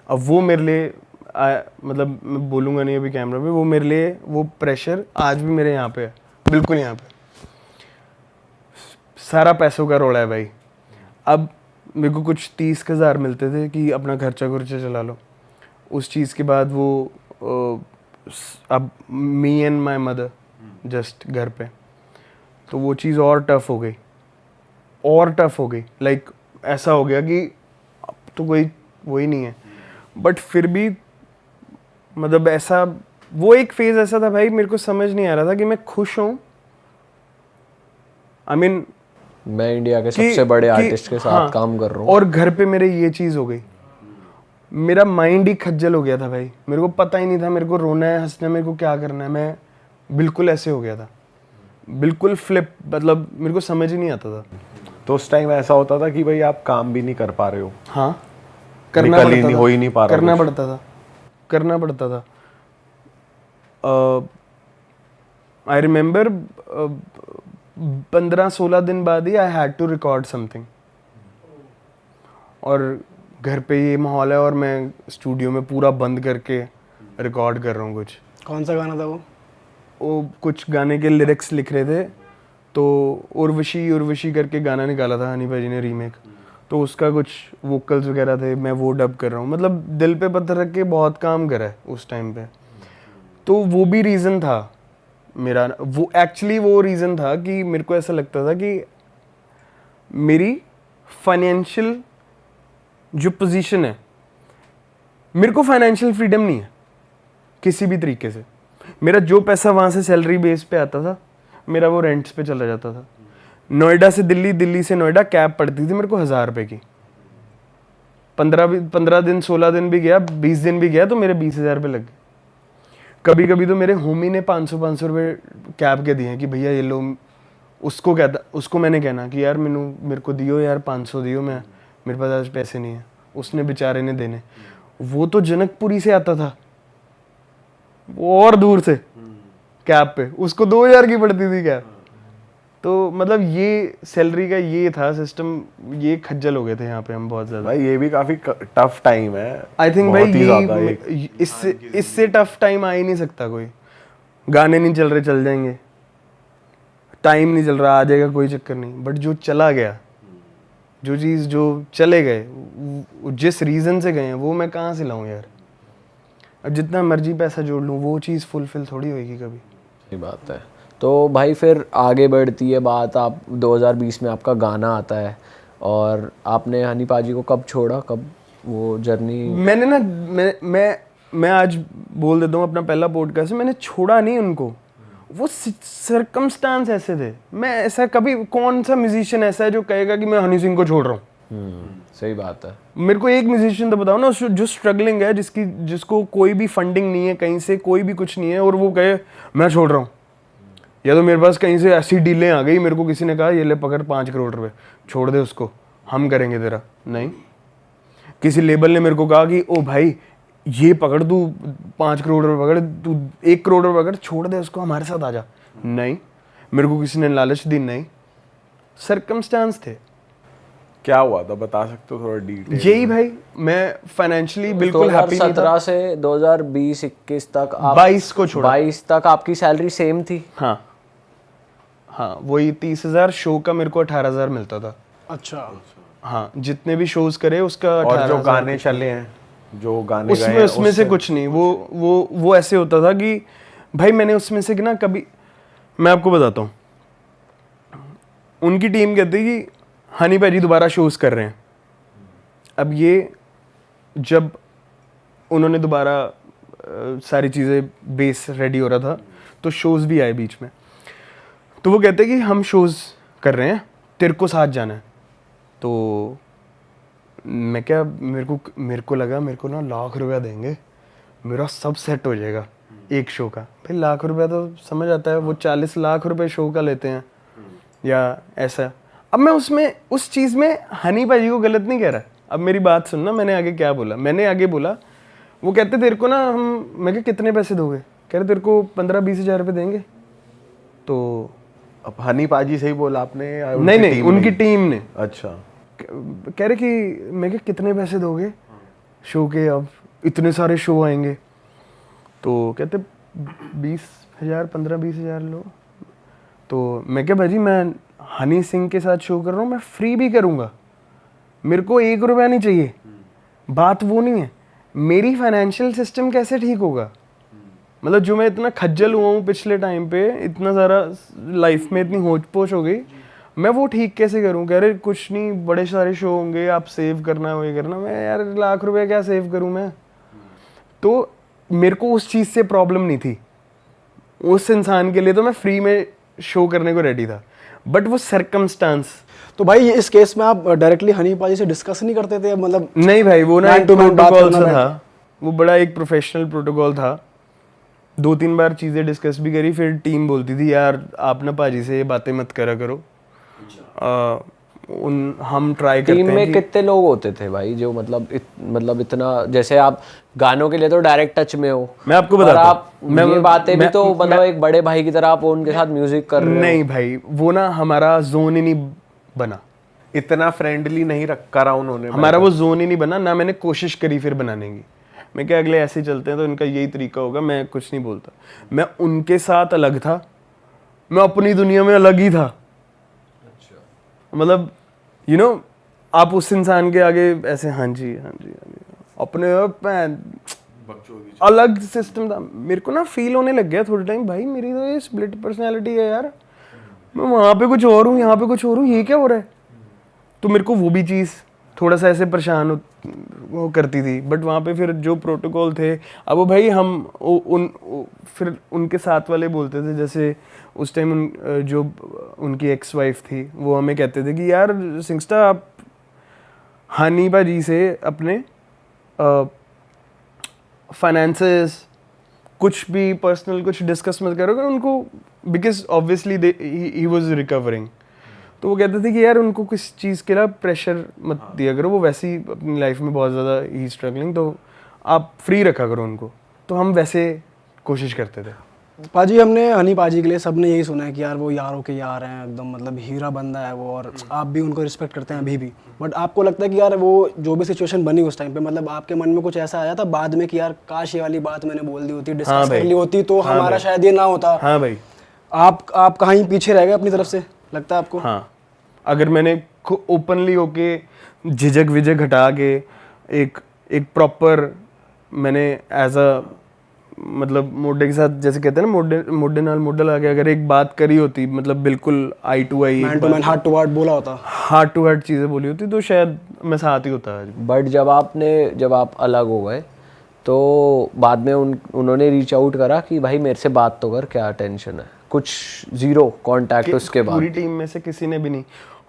अब वो मेरे लिए मतलब मैं बोलूँगा नहीं अभी कैमरा पे, वो मेरे लिए वो प्रेशर आज भी मेरे यहाँ पे है, बिल्कुल यहाँ पे। सारा पैसों का रोड़ा है भाई। अब मेरे को कुछ 30,000 मिलते थे कि अपना खर्चा चला लो। उस चीज़ के बाद वो अब me and my mother just घर पे, तो वो चीज़ और टफ हो गई। लाइक ऐसा हो गया कि अब तो कोई वही नहीं है। बट फिर भी मतलब ऐसा, वो एक फेज ऐसा था भाई, मेरे को समझ नहीं आ रहा था कि मैं खुश हूँ, आई मीन मैं इंडिया के सबसे बड़े आर्टिस्ट के साथ काम कर रहा हूँ, और घर पे मेरे ये चीज़ हो गई। मेरा माइंड ही खज्जल हो गया था भाई, मेरे को पता ही नहीं था मेरे को रोना है, हंसना है, मेरे को क्या करना है। मैं बिल्कुल ऐसे हो गया था, बिल्कुल फ्लिप, मतलब मेरे को समझ ही नहीं आता था। तो उस टाइम ऐसा होता था कि भाई आप काम भी नहीं कर पा रहे हो, हाँ, करना हो ही नहीं पा रहा, करना पड़ता था। आई रिमेम्बर 15-16 दिन बाद ही I had to record something, और घर पे ये माहौल है और मैं स्टूडियो में पूरा बंद करके रिकॉर्ड कर रहा हूँ कुछ। कौन सा गाना था वो? कुछ गाने के लिरिक्स लिख रहे थे, तो उर्वशी करके गाना निकाला था हनी भाई जी ने रीमेक, तो उसका कुछ वोकल्स वगैरह थे, मैं वो डब कर रहा हूँ। मतलब दिल पे पत्थर रख के बहुत काम करा है उस टाइम पे। तो वो भी रीज़न था मेरा, वो एक्चुअली वो रीज़न था कि मेरे को ऐसा लगता था कि मेरी फाइनेंशियल जो पोजीशन है, मेरे को फाइनेंशियल फ्रीडम नहीं है किसी भी तरीके से। मेरा जो पैसा वहाँ से सैलरी बेस पे आता था, मेरा वो रेंट्स पे चला जाता था। नोएडा से दिल्ली, दिल्ली से नोएडा कैब पड़ती थी मेरे को 1000 रुपये की। 15 दिन 16 दिन भी गया, 20 दिन भी गया, तो मेरे 20,000 रुपये लग गए। कभी कभी तो मेरे होमी ने 500 रुपये कैब के दिए कि भैया ये लो। उसको मैंने कहना कि यार मेरे को दियो यार, 500 दियो, मेरे पास आज पैसे नहीं है। उसने बेचारे ने देने। वो तो जनकपुरी से आता था, वो और दूर से कैब पे, उसको 2000 की पड़ती थी कैब। तो मतलब ये सैलरी का ये था सिस्टम, ये खज्जल हो गए थे यहाँ पे हम बहुत ज्यादा। भाई ये भी काफी टफ टाइम है, आई थिंक भाई ये इससे टफ टाइम आ ही नहीं सकता कोई। गाने नहीं चल रहे, चल जाएंगे, टाइम नहीं चल रहा, आ जाएगा, कोई चक्कर नहीं। बट जो चला गया, जो चीज़ जो चले गए, जिस रीज़न से गए हैं, वो मैं कहाँ से लाऊं यार। अब जितना मर्जी पैसा जोड़ लूँ, वो चीज़ फुलफिल थोड़ी होगी कभी। सही बात है। तो भाई फिर आगे बढ़ती है बात, आप 2020 में आपका गाना आता है, और आपने हनी पाजी को कब छोड़ा, कब वो जर्नी? मैंने ना मैं आज बोल देता हूँ, अपना पहला पॉडकास्ट, मैंने छोड़ा नहीं उनको, वो सर्कमस्टांस ऐसे थे। मैं ऐसा कभी, कौन सा म्यूजिशियन ऐसा है जो कहेगा कि मैं हनी सिंह को छोड़ रहा हूँ? सही बात है। मेरे को एक म्यूजिशियन तो बताओ ना जो स्ट्रगलिंग है, जिसको कोई भी फंडिंग नहीं है, कहीं से कोई भी कुछ नहीं है, और वो कहे मैं छोड़ रहा हूँ। या तो मेरे पास कहीं से ऐसी डीलें आ गई, मेरे को किसी ने कहा ये ले पकड़ 5 करोड़ रुपए, छोड़ दे उसको, हम करेंगे तेरा। नहीं, किसी लेबल ने मेरे को कहा कि ओ भाई ये पकड़, तू 5 करोड़ रुपए पकड़, तू 1 करोड़ रुपए पकड़, छोड़ दे उसको, हमारे साथ आ जा। नहीं, मेरे को किसी ने लालच दी, नहीं, सर्कमस्टांस थे। क्या हुआ था बता सकते हो थोड़ा डिटेल? यही भाई, मैं फाइनेंशियली बिल्कुल हैप्पी नहीं था। 2017 से 2020-21 तक आप 22 को छोड़ा। 22 तक आपकी सैलरी सेम थी? हाँ हाँ, वही 30,000 शो का मेरे को 18,000 मिलता था। अच्छा, हाँ, जितने भी शोज करे उसका और जो 18,000 गाने चले हैं, जो गाने गए उसमें हैं, उसमें से कुछ नहीं। वो ऐसे होता था कि भाई मैंने उसमें से कि ना, कभी मैं आपको बताता हूँ, उनकी टीम कहती कि हनी भाई दोबारा शोज कर रहे हैं। अब ये जब उन्होंने दोबारा सारी चीज़ें बेस रेडी हो रहा था तो शोज भी आए बीच में, तो वो कहते कि हम शोज कर रहे हैं, तेरे को साथ जाना है। तो मैं क्या, मेरे को लगा मेरे को ना लाख रुपया देंगे, मेरा सब सेट हो जाएगा एक शो का। भाई लाख रुपया तो समझ आता है, वो 40 लाख रुपए शो का लेते हैं या ऐसा। अब मैं उसमें उस चीज़ में हनी भाई को गलत नहीं कह रहा। अब मेरी बात सुनना, मैंने आगे क्या बोला। मैंने आगे बोला, वो कहते तेरे को ना हम, मैं क्या कितने पैसे दोगे? कह रहे तेरे को 15-20 हज़ार रुपये देंगे। तो अब हनी पाजी से ही बोला आपने या नहीं, उनकी टीम ने। अच्छा, कह रहे कि मैं क्या कितने पैसे दोगे शो के, अब इतने सारे शो आएंगे। तो कहते 20,000 15-20 हज़ार लो। तो मैं क्या भाजी, मैं हनी सिंह के साथ शो कर रहा हूँ, मैं फ्री भी करूँगा, मेरे को 1 रुपया नहीं चाहिए। बात वो नहीं है, मेरी फाइनेंशियल सिस्टम कैसे ठीक होगा? मतलब जो मैं इतना खज्जल हुआ हूँ पिछले टाइम पे, इतना सारा लाइफ में इतनी होच पोच हो गई, मैं वो ठीक कैसे करूँ? कह रहे कुछ नहीं, बड़े सारे शो होंगे, आप सेव करना वो ये करना। मैं यार लाख रुपए क्या सेव करूँ मैं? तो मेरे को उस चीज़ से प्रॉब्लम नहीं थी, उस इंसान के लिए तो मैं फ्री में शो करने को रेडी था, बट वो सर्कमस्टांस। तो भाई इस केस में आप डायरेक्टली हनी पाजी से डिस्कस नहीं करते थे? मतलब नहीं भाई, वो ना Man एक to man बात प्रोटोकॉल करना सा था, वो बड़ा एक प्रोफेशनल प्रोटोकॉल था। 2-3 बार चीज़ें डिस्कस भी करी, फिर टीम बोलती थी यार आप ना पाजी से ये बातें मत करा करो। हम ट्राई करते टीम हैं में कि कितने लोग होते थे भाई जो मतलब इतना, जैसे आप गानों के लिए तो डायरेक्ट टच में हो, मैं आपको और बताता हूँ। आप ये बातें भी तो मतलब एक बड़े भाई की तरह आप उनके साथ म्यूजिक कर रहे हो। नहीं भाई, वो ना हमारा जोन ही नहीं बना, इतना फ्रेंडली नहीं रखा रहा उन्होंने। हमारा वो जोन ही नहीं बना ना। मैंने कोशिश करी फिर बनाने की, मैं क्या अगले ऐसे ही चलते हैं तो इनका यही तरीका होगा, मैं कुछ नहीं बोलता। मैं उनके साथ अलग था, मैं अपनी दुनिया में अलग ही था। मतलब यू नो, आप उस इंसान के आगे ऐसे हाँ जी हाँ जी हाँ जी, अपने अलग सिस्टम था। मेरे को ना फील होने लग गया थोड़े टाइम, भाई मेरी तो ये स्प्लिट पर्सनैलिटी है यार, मैं वहाँ पे कुछ और हूँ, यहाँ पे कुछ और हूँ, ये क्या हो रहा है? तो मेरे को वो भी चीज़ थोड़ा सा ऐसे परेशान वो करती थी। बट वहाँ पे फिर जो प्रोटोकॉल थे, अब वो भाई हम फिर उनके साथ वाले बोलते थे, जैसे उस टाइम जो उनकी एक्स वाइफ थी वो हमें कहते थे कि यार सिंगस्टा आप हनी भाजी से अपने फाइनेंसेस कुछ भी पर्सनल कुछ डिस्कस मत करोगे उनको, because obviously he was recovering. तो वो कहते थे कि यार उनको किस चीज़ के लिए प्रेशर मत दिया करो, वो वैसे ही अपनी लाइफ में बहुत ज़्यादा ही स्ट्रगलिंग, तो आप फ्री रखा करो उनको। तो हम वैसे कोशिश करते थे। पाजी हमने हनी पाजी के लिए सबने यही सुना है कि यार वो यारों के यार हैं, एकदम मतलब हीरा बंदा है वो, और आप भी उनको रिस्पेक्ट करते हैं अभी भी। बट आपको लगता है कि यार वो जो भी सिचुएशन बनी उस टाइम पे, मतलब आपके मन में कुछ ऐसा आया था बाद में कि यार काश ये वाली बात मैंने बोल दी होती, डिस्कस कर ली होती तो हमारा शायद ये ना होता? हाँ भाई, आप कहीं पीछे रह गए अपनी तरफ से, लगता है आपको? हाँ, अगर मैंने ओपनली होके झिझक विझक हटा के एक प्रॉपर मैंने एज अ मतलब मोडे के साथ, जैसे कहते हैं ना मोडे नाल मोडल आ गया, अगर एक बात करी होती, मतलब बिल्कुल eye to eye, man to man, heart to heart बोला होता, हार्ट टू हार्ट चीज़ें बोली होती, तो शायद मैं साथ ही होता आज। बट जब आप अलग हो गए तो बाद में उन्होंने रीच आउट करा कि भाई मेरे से बात तो कर, क्या टेंशन है? कुछ जीरो कांटेक्ट उसके बाद? पूरी टीम में से किसी ने भी नहीं।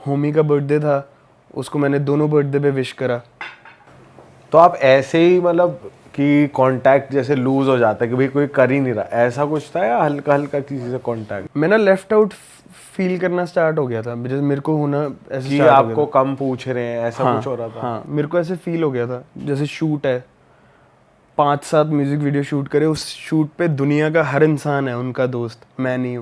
होमी का बर्थडे था, उसको मैंने दोनों बर्थडे पे विश करा। तो आप ऐसे ही मतलब कि कांटेक्ट जैसे लूज हो जाता है कि भाई कोई कर ही नहीं रहा, ऐसा कुछ था या हल्का हल्का किसी से कांटेक्ट? मैं ना लेफ्ट आउट फील करना स्टार्ट हो गया था, जैसे मेरे को होना ऐसे कि आपको कम पूछ रहे हैं, ऐसा कुछ हो रहा था? हाँ, मेरे को ऐसे फील हो गया था। जैसे शूट है, 5-7 म्यूजिक वीडियो शूट करे, उस शूट पे दुनिया का हर इंसान है उनका दोस्त, मैं नहीं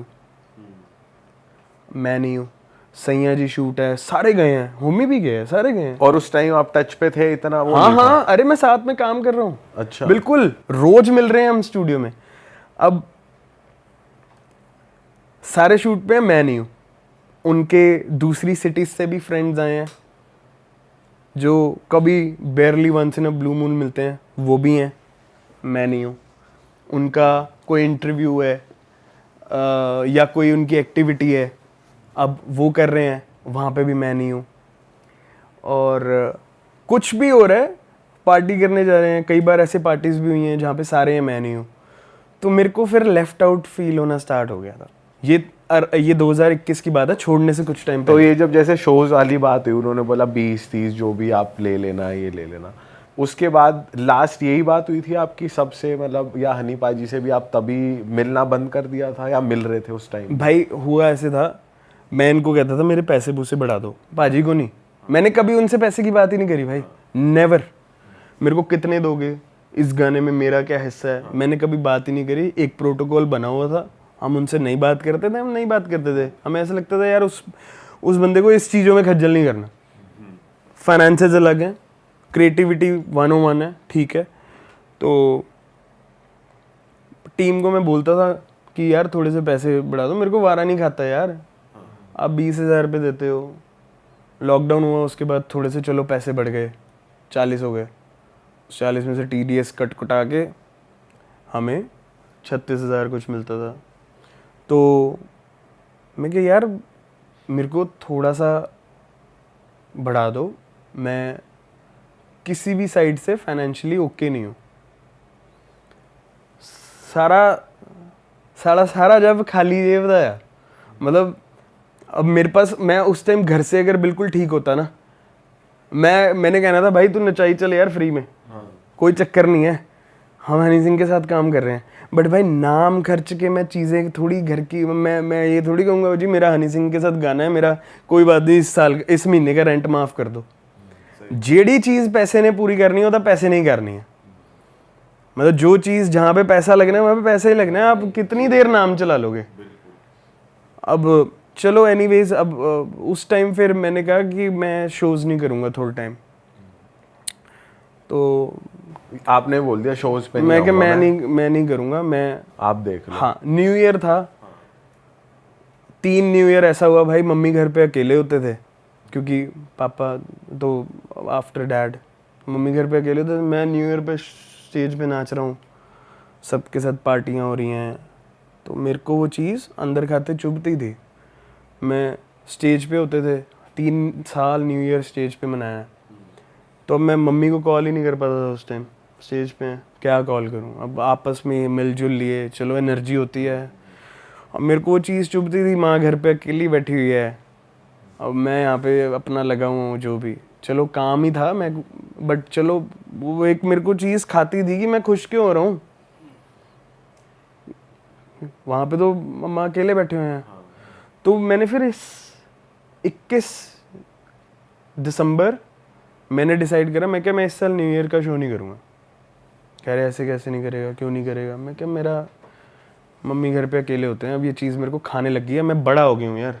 हूँ। सैया जी शूट है, सारे गए हैं, होमी भी गए हैं, सारे गए हैं। और उस टाइम आप टच पे थे इतना वो हाँ नहीं था? हाँ, अरे मैं साथ में काम कर रहा हूँ। अच्छा। बिल्कुल, रोज मिल रहे हैं हम स्टूडियो में। अब सारे शूट पे मैं नहीं हूँ, उनके दूसरी सिटीज से भी फ्रेंड्स आए हैं जो कभी barely once in a blue moon मिलते हैं, वो भी हैं, मैं नहीं हूँ। उनका कोई इंटरव्यू है या कोई उनकी एक्टिविटी है, अब वो कर रहे हैं, वहाँ पे भी मैं नहीं हूँ। और कुछ भी हो रहा है, पार्टी करने जा रहे हैं, कई बार ऐसे पार्टीज भी हुई हैं जहाँ पे सारे हैं, मैं नहीं हूँ। तो मेरे को फिर लेफ्ट आउट फील होना स्टार्ट हो गया था। ये 2021 की बात है, छोड़ने से कुछ टाइम तो ये जब जैसे शोज वाली बात हुई, उन्होंने बोला 20-30 जो भी आप ले लेना, ये ले लेना, उसके बाद लास्ट यही बात हुई थी आपकी सबसे, मतलब या हनी पाजी से भी आप तभी मिलना बंद कर दिया था या मिल रहे थे उस टाइम? भाई हुआ ऐसे था, मैं इनको कहता था मेरे पैसे पूसे बढ़ा दो, पाजी को नहीं। मैंने कभी उनसे पैसे की बात ही नहीं करी भाई, नेवर। मेरे को कितने दोगे, इस गाने में मेरा क्या हिस्सा है, मैंने कभी बात ही नहीं करी। एक प्रोटोकॉल बना हुआ था, हम उनसे नहीं बात करते थे, हम नहीं बात करते थे। हमें ऐसा लगता था यार उस बंदे को इस चीज़ों में खज्जल नहीं करना। फाइनेंसेस अलग हैं, क्रिएटिविटी 101 है, ठीक है। तो टीम को मैं बोलता था कि यार थोड़े से पैसे बढ़ा दो, मेरे को वारा नहीं खाता यार, आप 20,000 रुपये देते हो। लॉकडाउन हुआ, उसके बाद थोड़े से चलो पैसे बढ़ गए, 40 हो गए। 40 में से TDS कट कटा के हमें 36,000 कुछ मिलता था। तो मैं क्या यार मेरे को थोड़ा सा बढ़ा दो, मैं किसी भी साइड से फाइनेंशियली ओके नहीं हूँ। सारा जब खाली ये बताया, मतलब अब मेरे पास, मैं उस टाइम घर से अगर बिल्कुल ठीक होता ना, मैंने कहना था भाई तू नचाई चल यार फ्री में, कोई चक्कर नहीं है, हम हनी सिंह के साथ काम कर रहे हैं। बट भाई नाम खर्च के मैं चीज़ें थोड़ी घर की, मैं ये थोड़ी कहूँगा जी मेरा हनी सिंह के साथ गाना है, मेरा कोई बात नहीं, इस महीने का रेंट माफ़ कर दो। जेडी चीज़ पैसे ने पूरी करनी होता, पैसे नहीं करनी है। मतलब जो चीज़ जहाँ पे पैसा लगना है वहाँ पे पैसा ही लगना है, आप कितनी देर नाम चला लोगे। अब चलो एनीवेज, अब उस टाइम फिर मैंने कहा कि मैं शोज़ नहीं करूँगा थोड़ा टाइम। तो आपने बोल दिया शोज पे मैं कि मैं नहीं करूँगा, मैं आप देख लो। हाँ, न्यू ईयर था, 3 न्यू ईयर ऐसा हुआ भाई, मम्मी घर पे अकेले होते थे क्योंकि पापा तो आफ्टर डैड, मम्मी घर पे अकेले होते थे। मैं न्यू ईयर पे स्टेज पे नाच रहा हूँ, सबके साथ पार्टियाँ हो रही हैं, तो मेरे को वो चीज़ अंदर खाते चुभती थी। मैं स्टेज पे होते थे, 3 साल न्यू ईयर स्टेज पे मनाया, तो अब मैं मम्मी को कॉल ही नहीं कर पाता था उस टाइम, स्टेज पे क्या कॉल करूं। अब आपस में मिलजुल लिए, चलो एनर्जी होती है। अब मेरे को वो चीज़ चुभती थी, माँ घर पे अकेली बैठी हुई है, अब मैं यहाँ पे अपना लगा हूँ, जो भी चलो काम ही था मैं, बट चलो वो एक मेरे को चीज़ खाती थी कि मैं खुश क्यों हो रहा हूँ, वहाँ पे तो मम्मा अकेले बैठे हुए हैं। तो मैंने फिर इस 21 दिसंबर मैंने डिसाइड करा, मैं क्या मैं इस साल न्यू ईयर का शो नहीं करूँगा। कह रहे ऐसे कैसे नहीं करेगा, क्यों नहीं करेगा। मैं क्या मेरा मम्मी घर पे अकेले होते हैं, अब ये चीज़ मेरे को खाने लग गई है, मैं बड़ा हो गया हूँ यार,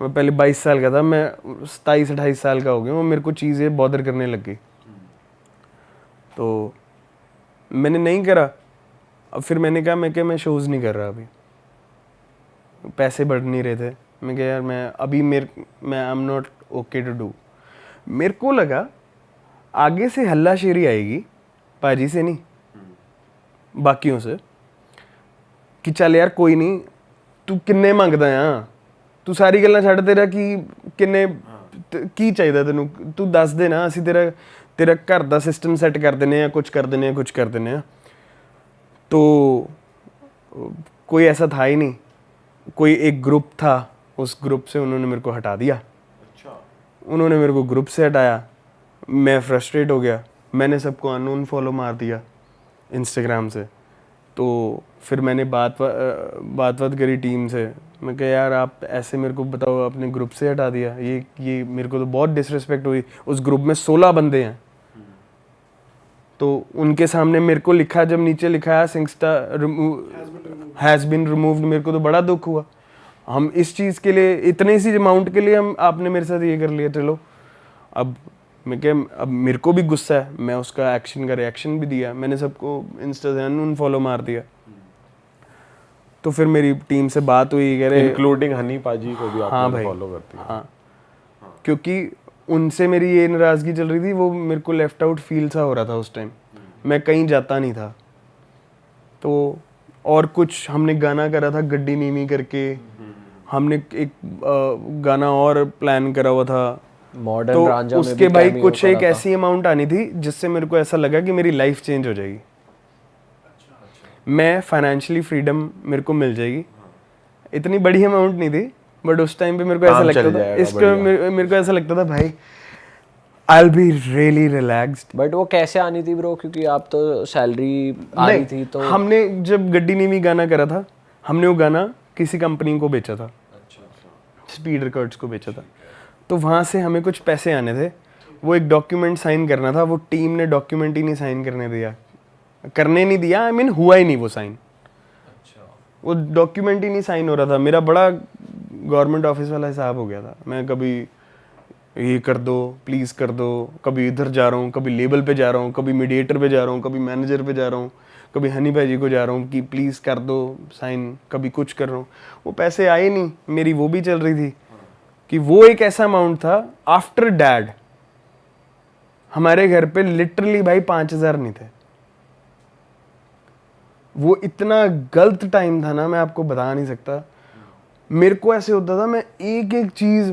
मैं पहले 22 साल का था, मैं 27-28 साल का हो गया हूँ, मेरे को चीज़ें बॉदर करने लग गई, तो मैंने नहीं करा। अब फिर मैंने कहा मैं क्या मैं शोज़ नहीं कर रहा, अभी पैसे बढ़ नहीं रहे थे। मैं क्या यार मैं अभी मैं I am not okay to do. मेरे को लगा आगे से हल्ला शेरी आएगी, पाजी से नहीं बाकियों से, कि चल यार कोई नहीं, तू किन्ने मंगदा है, तू सारी गल्लां छड्ड, तेरा की किन्ने की चाहिदा तेनू, तू दस दे ना, असीं तेरा घर दा सिस्टम सैट कर देने, कुछ कर देने। तो कोई ऐसा था ही नहीं, कोई एक ग्रुप था, उस ग्रुप से उन्होंने मेरे को हटा दिया। उन्होंने मेरे को ग्रुप से हटाया, मैं फ्रस्ट्रेट हो गया, मैंने सबको अननोन फॉलो मार दिया इंस्टाग्राम से। तो फिर मैंने बात करी टीम से, मैं कहा यार आप ऐसे मेरे को बताओ, अपने ग्रुप से हटा दिया, ये मेरे को तो बहुत डिसरिस्पेक्ट हुई। उस ग्रुप में 16 बंदे हैं, तो उनके सामने मेरे को लिखा, जब नीचे लिखा है सिंगस्टार हैज़ बीन रिमूव्ड, मेरे को तो बड़ा दुख हुआ। हम इस चीज़ के लिए, इतने सी अमाउंट के लिए हम आपने मेरे साथ ये कर लिया, चलो अब मैं क्या, अब मेरे को भी गुस्सा है, मैं उसका एक्शन का रिएक्शन भी दिया, मैंने सबको इंस्टा से अनफॉलो मार दिया। तो फिर मेरी टीम से बात हुई, कह रहे इंक्लूडिंग हनी पाजी को भी हाँ आपने भाई, फॉलो करती है। हाँ, क्योंकि उनसे मेरी ये नाराज़गी चल रही थी, वो मेरे को लेफ्ट आउट फील सा हो रहा था उस टाइम, मैं कहीं जाता नहीं था। तो और कुछ हमने गाना करा था गड्डी नीमी करके, हमने एक गाना और प्लान करा हुआ था, मॉडर्न तो रांझा में उसके भी भाई cameo कुछ करा एक था। ऐसी अमाउंट आनी थी जिससे मेरे को ऐसा लगा कि मेरी लाइफ चेंज हो जाएगी, मैं फाइनेंशियली फ्रीडम मेरे को मिल जाएगी। इतनी बड़ी अमाउंट नहीं थी, बट उस टाइम पे मेरे को ऐसा काम लगता चल था, जाएगा, इसको बढ़िया। मेरे को ऐसा लगता था भाई I will be really relaxed. But वो कैसे आनी थी ब्रो, क्योंकि आप तो सैलरी आ रही थी तो हमने जब गड्डी नीमी गाना करा था, हमने वो गाना किसी कंपनी को बेचा था, स्पीड रिकॉर्ड्स को बेचा था, तो वहाँ से हमें कुछ पैसे आने थे, वो एक डॉक्यूमेंट साइन करना था, वो टीम ने डॉक्यूमेंट ही नहीं साइन करने नहीं दिया, आई मीन हुआ ही नहीं वो साइन, वो डॉक्यूमेंट ही नहीं साइन हो रहा था। मेरा बड़ा गवर्नमेंट ऑफिस वाला हिसाब हो गया था, मैं कभी ये कर दो प्लीज़ कर दो, कभी इधर जा रहा हूँ, कभी लेबल पे जा रहा हूँ, कभी मीडिएटर पे जा रहा हूँ, कभी मैनेजर पे जा रहा हूँ, कभी हनी भाई जी को जा रहा हूँ कि प्लीज़ कर दो साइन, कभी कुछ कर रहा हूँ, वो पैसे आए नहीं, मेरी वो भी चल रही थी कि वो एक ऐसा अमाउंट था आफ्टर डैड, हमारे घर पे लिटरली भाई 5,000 नहीं थे। वो इतना गलत टाइम था ना, मैं आपको बता नहीं सकता। मेरे को ऐसे होता था, मैं एक एक चीज,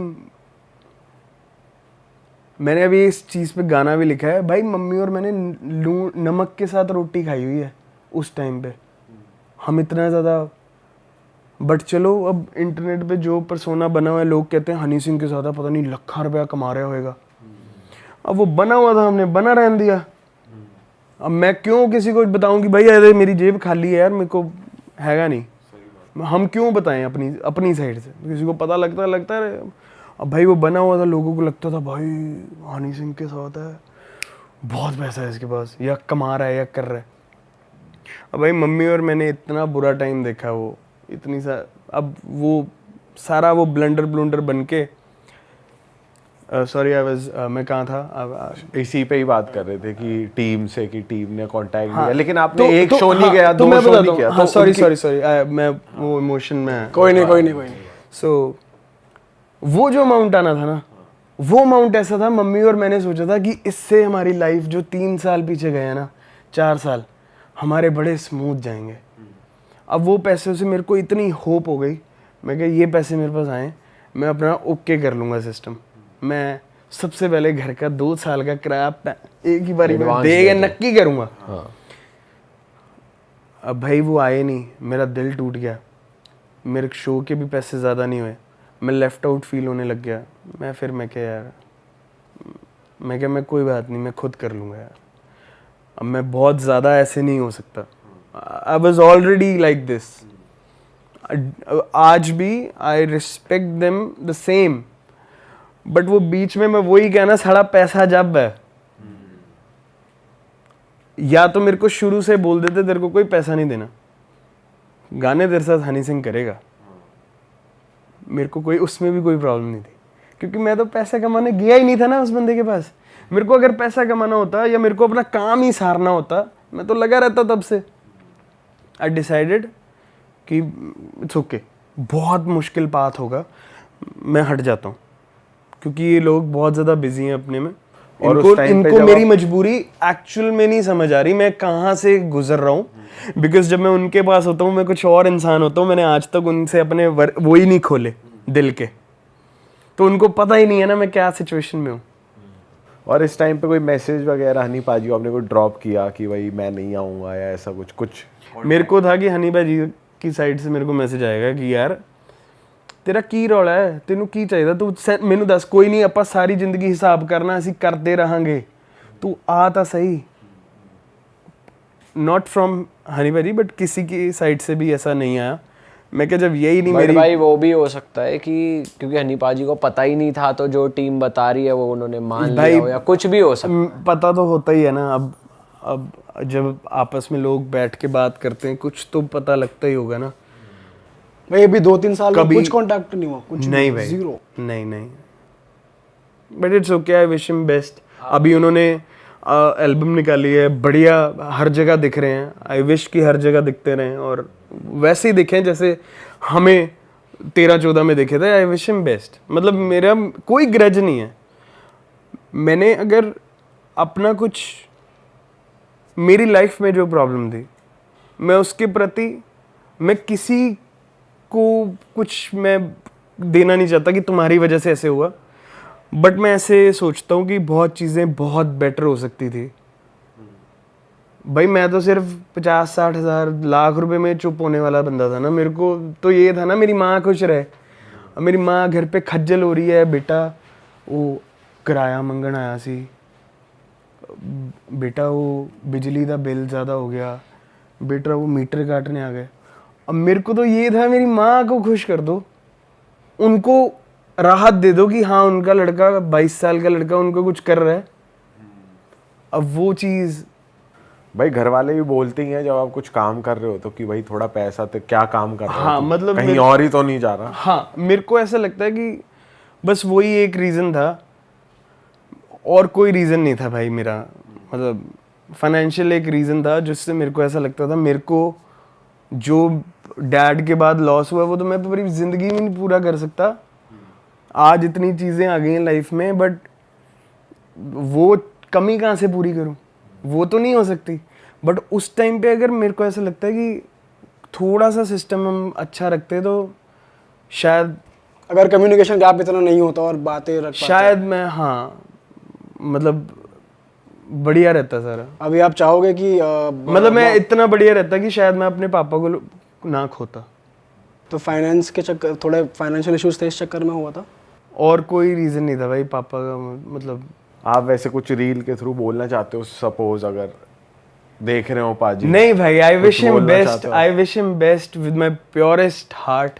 मैंने अभी इस चीज पे गाना भी लिखा है भाई, मम्मी और मैंने नमक के साथ रोटी खाई हुई है उस टाइम पे, हम इतना ज्यादा। बट चलो अब इंटरनेट पे जो परसोना बना हुआ है, लोग कहते हैं हनी सिंह के साथ पता नहीं लाखों रुपया कमा रहा होगा, अब वो बना हुआ था, हमने बना रहने दिया। अब मैं क्यों किसी को बताऊं कि भाई अरे मेरी जेब खाली है यार, मेरे को हैगा नहीं, हम क्यों बताएं अपनी साइड से, किसी को पता लगता है। अब भाई वो बना हुआ था, लोगों को लगता था भाई हनी सिंह के साथ है, बहुत पैसा है इसके पास, या कमा रहा है या कर रहा है। अब भाई मम्मी और मैंने इतना बुरा टाइम देखा, वो इतनी सा, अब वो सारा वो ब्लंडर बन के, सॉरी मैं कहाँ था, इसी पे ही बात कर रहे थे कि टीम से, कि टीम ने कांटेक्ट हाँ, किया, लेकिन आपने एक तो शो नहीं हाँ, किया, तो 2 मैं शो बताता नहीं हूँ, किया, हाँ, तो सॉरी मैं वो इमोशन में, कोई नहीं। सो वो जो अमाउंट आना था ना, वो अमाउंट ऐसा था, मम्मी और मैंने सोचा था कि इससे हमारी लाइफ जो 3 साल पीछे गए ना, 4 साल हमारे बड़े स्मूथ जाएंगे। अब वो पैसे से मेरे को इतनी होप हो गई, मैं कहा ये पैसे मेरे पास आए, मैं अपना ओके कर लूँगा सिस्टम, मैं सबसे पहले घर का 2 साल का किराया एक ही बारी में देगा नक्की करूँगा। हाँ। अब भाई वो आए नहीं, मेरा दिल टूट गया, मेरे शो के भी पैसे ज़्यादा नहीं हुए, मैं लेफ्ट आउट फील होने लग गया। मैं क्या यार, मैं कोई बात नहीं, मैं खुद कर लूँगा यार, अब मैं बहुत ज़्यादा ऐसे नहीं हो सकता। I was already like this, आज भी I respect them the same, but वो बीच में मैं वही कहना, सारा पैसा जब है, या तो मेरे को शुरू से बोल देते तेरे को कोई पैसा नहीं देना, गाने तेरे साथ हनी सिंह करेगा, मेरे को कोई उसमें भी कोई प्रॉब्लम नहीं थी, क्योंकि मैं तो पैसा कमाने गया ही नहीं था ना उस बंदे के पास। मेरे को अगर पैसा कमाना होता या मेरे को अपना काम ही सारना होता, मैं तो लगा रहता तब से। आई डिसाइडेड कि इट्स ओके, बहुत मुश्किल पाथ होगा, मैं हट जाता हूँ, क्योंकि ये लोग बहुत ज़्यादा बिजी हैं अपने में, और इनको उस time पे इनको जब मेरी मजबूरी एक्चुअल में नहीं समझ आ रही, मैं कहाँ से गुजर रहा हूँ। बिकॉज जब मैं उनके पास होता हूँ, मैं कुछ और इंसान होता हूँ, मैंने आज तक उनसे अपने वो ही नहीं खोले दिल के, तो उनको पता ही नहीं है ना मैं क्या सिचुएशन में हूँ। और इस टाइम पे कोई मैसेज वगैरह हनी पाजी आपने कोई ड्रॉप किया कि भाई मैं नहीं आऊँगा, या ऐसा कुछ? मेरे को था कि हनी भाई जी की साइड से मेरे को मैसेज आएगा कि यार तेरा की रौला है, तेनू की चाहिए, तू मैनू दस, कोई नहीं ਆਪਾਂ ਸਾਰੀ ਜ਼ਿੰਦਗੀ ਹਿਸਾਬ ਕਰਨਾ, ਅਸੀਂ ਕਰਦੇ ਰਹਾਂਗੇ, तू आ ਤਾਂ सही। नॉट फ्रॉम हनी भाई बट किसी की साइड से भी ऐसा नहीं आया। मैं क्या, जब यही नहीं मेरी, भाई वो भी हो सकता है कि क्योंकि हनी पाजी को पता ही नहीं था, तो जो टीम बता रही है वो उन्होंने मान लिया हो, या कुछ भी हो सकता। पता तो होता ही है ना, अब जब आपस में लोग बैठ के बात करते हैं, कुछ तो पता लगता ही होगा ना। भाई अभी 2-3 साल में कभी- कुछ कांटेक्ट नहीं हुआ, कुछ नहीं भाई, जीरो। नहीं but it's okay, I wish him best. अभी उन्होंने एल्बम निकाली है, बढ़िया, हर जगह दिख रहे हैं। आई विश कि हर जगह दिखते रहें और वैसे ही दिखें जैसे हमें 13-14 में दिखे थे। I wish him best. मतलब मेरा कोई ग्रज नहीं है। मैंने अगर अपना कुछ, मेरी लाइफ में जो प्रॉब्लम थी, मैं उसके प्रति मैं किसी को कुछ मैं देना नहीं चाहता कि तुम्हारी वजह से ऐसे हुआ, बट मैं ऐसे सोचता हूँ कि बहुत चीज़ें बहुत बेटर हो सकती थी। भाई मैं तो सिर्फ 50-60 हज़ार लाख रुपए में चुप होने वाला बंदा था ना। मेरे को तो ये था ना, मेरी माँ खुश रहे। अब मेरी माँ घर पे खज्जल हो रही है, बेटा वो किराया मंगन आया सी, बेटा वो बिजली का बिल ज़्यादा हो गया, बेटा वो मीटर काटने आ गए। अब मेरे को तो ये था, मेरी माँ को खुश कर दो, उनको राहत दे दो कि हाँ उनका लड़का 22 साल का लड़का उनको कुछ कर रहा है। अब वो चीज़ भाई घर वाले भी बोलते ही हैं जब आप कुछ काम कर रहे हो तो कि भाई थोड़ा पैसा, तो क्या काम कर रहे हो हाँ, तुम? मतलब कहीं मेरे- और ही तो नहीं जा रहा। हाँ, मेरे को ऐसा लगता है कि बस वही एक रीज़न था और कोई रीज़न नहीं था भाई मेरा। मतलब फाइनेंशियल एक रीज़न था जिससे मेरे को ऐसा लगता था, मेरे को जो डैड के बाद लॉस हुआ वो तो मैं पूरी ज़िंदगी में नहीं पूरा कर सकता। आज इतनी चीज़ें आ गई हैं लाइफ में, बट वो कमी कहाँ से पूरी करूँ, वो तो नहीं हो सकती। बट उस टाइम पे अगर मेरे को ऐसा लगता है कि थोड़ा सा सिस्टम हम अच्छा रखते तो शायद अगर कम्युनिकेशन गैप इतना नहीं होता और बातें रख पाते। शायद मैं, हाँ मतलब बढ़िया रहता सारा। अभी आप चाहोगे कि मतलब मैं इतना बढ़िया रहता कि शायद मैं अपने पापा को ना खोता। तो फाइनेंस के चक्कर, थोड़े फाइनेंशियल इश्यूज थे इस चक्कर में हुआ था? और कोई रीज़न नहीं था भाई पापा का। मतलब आप वैसे कुछ रील के थ्रू बोलना चाहते हो, सपोज अगर देख रहे हो पाजी? नहीं भाई, आई विश हिम बोलना बेस्ट, चाहते हो? I wish him best with my purest heart.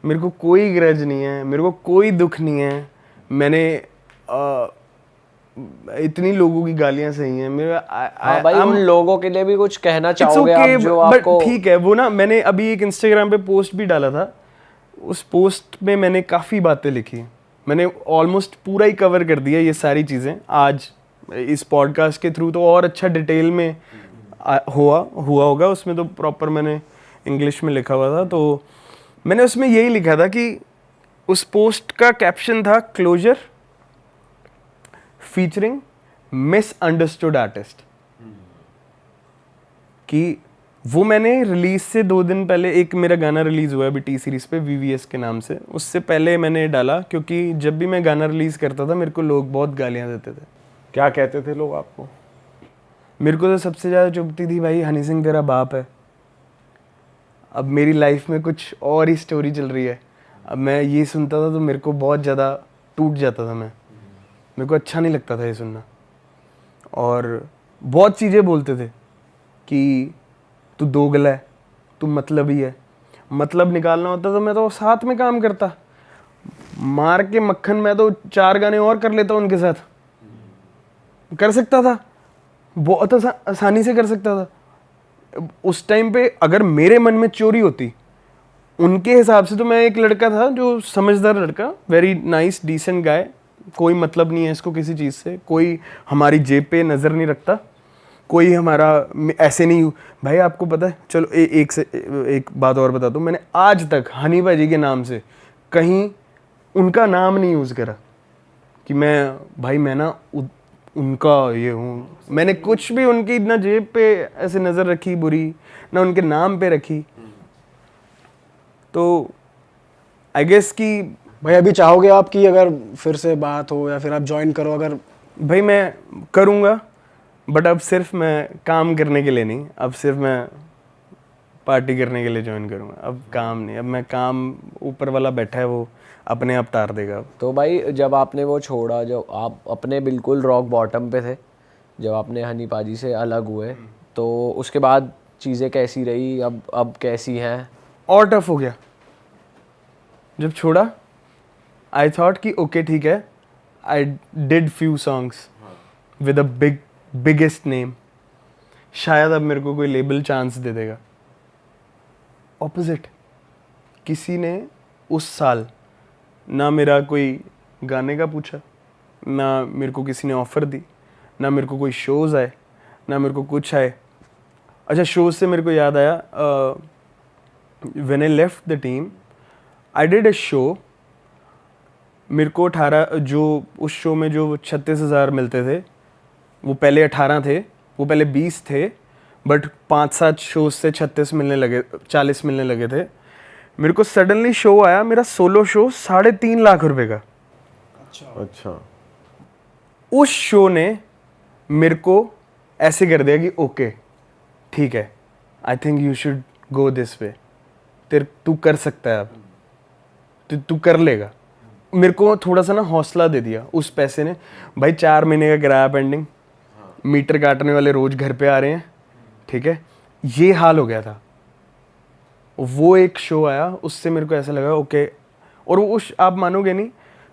मेरे को कोई ग्रज नहीं है, मेरे को कोई दुख नहीं है। मैंने इतनी लोगों की गालियां सही हैं मेरा। हाँ भाई, उन लोगों के लिए भी कुछ कहना It's चाहोगे okay, आप जो but आपको? ठीक है, वो ना मैंने अभी एक इंस्टाग्राम पे पोस्ट भी डाला था। उस पोस्ट में मैंने काफ़ी बातें लिखी। मैंने ऑलमोस्ट पूरा ही कवर कर दिया ये सारी चीज़ें। आज इस पॉडकास्ट के थ्रू तो और अच्छा डिटेल में हुआ होगा। उसमें तो प्रॉपर मैंने इंग्लिश में लिखा हुआ था। तो मैंने उसमें यही लिखा था कि उस पोस्ट का कैप्शन था क्लोजर फीचरिंग मिसअंडरस्टूड आर्टिस्ट। कि वो मैंने रिलीज से 2 दिन पहले, एक मेरा गाना रिलीज हुआ है अभी टी सीरीज पे VVS के नाम से, उससे पहले मैंने डाला क्योंकि जब भी मैं गाना रिलीज करता था मेरे को लोग बहुत गालियां देते थे। क्या कहते थे लोग आपको? मेरे को तो सबसे ज़्यादा चुभती थी भाई, हनी सिंह तेरा बाप है। अब मेरी लाइफ में कुछ और ही स्टोरी चल रही है। अब मैं ये सुनता था तो मेरे को बहुत ज़्यादा टूट जाता था। मेरे को अच्छा नहीं लगता था ये सुनना। और बहुत चीज़ें बोलते थे कि तू दोगला है, तू मतलबी है। मतलब निकालना होता तो मैं तो साथ में काम करता, मार के मक्खन मैं तो 4 गाने और कर लेता उनके साथ। कर सकता था, बहुत आसानी से कर सकता था। उस टाइम पे अगर मेरे मन में चोरी होती, उनके हिसाब से तो मैं एक लड़का था जो समझदार लड़का, वेरी नाइस डिसेंट गाय, कोई मतलब नहीं है इसको किसी चीज़ से, कोई हमारी जेब पे नज़र नहीं रखता, कोई हमारा ऐसे नहीं। भाई आपको पता है, चलो एक बात और बता दूं, मैंने आज तक हनी भाजी के नाम से कहीं उनका नाम नहीं यूज़ करा कि मैं ना उनका ये हूँ। मैंने कुछ भी उनकी ना जेब पे ऐसे नज़र रखी बुरी, ना उनके नाम पे रखी। तो आई गेस कि भाई अभी चाहोगे आप कि अगर फिर से बात हो या फिर आप ज्वाइन करो? अगर भाई मैं करूँगा, बट अब सिर्फ मैं काम करने के लिए नहीं, अब सिर्फ मैं पार्टी करने के लिए ज्वाइन करूँगा। अब काम नहीं, अब मैं काम ऊपर वाला बैठा है वो अपने आप तार देगा। तो भाई जब आपने वो छोड़ा, जब आप अपने बिल्कुल रॉक बॉटम पे थे, जब आपने हनी पाजी से अलग हुए, तो उसके बाद चीज़ें कैसी रही? अब कैसी हैं? और टफ हो गया जब छोड़ा। आई थॉट कि ओके ठीक है, I did few songs with a biggest name, शायद अब मेरे को कोई लेबल चांस दे देगा। ऑपोजिट, किसी ने उस साल ना मेरा कोई गाने का पूछा, ना मेरे को किसी ने ऑफ़र दी, ना मेरे को कोई शोज़ आए, ना मेरे को कुछ आए। अच्छा, शोज़ से मेरे को याद आया, when I left the team I did a show. मेरे को 18 जो उस शो में जो 36,000 मिलते थे वो पहले 18 थे, वो पहले 20 थे, बट 5-7 शोज से 36 मिलने लगे, 40 मिलने लगे थे। मेरे को सडनली शो आया, मेरा सोलो शो 3.5 लाख रुपए का। अच्छा। उस शो ने मेरे को ऐसे कर दिया कि ओके ठीक है, I think you should go this way, तू कर सकता है, अब तू कर लेगा। मेरे को थोड़ा सा ना हौसला दे दिया उस पैसे ने। भाई 4 महीने का किराया पेंडिंग, मीटर काटने वाले रोज घर पे आ रहे हैं, ठीक है, ये हाल हो गया था। वो एक शो आया, उससे मेरे को ऐसा लगा ओके। और वो आप मानोगे नहीं,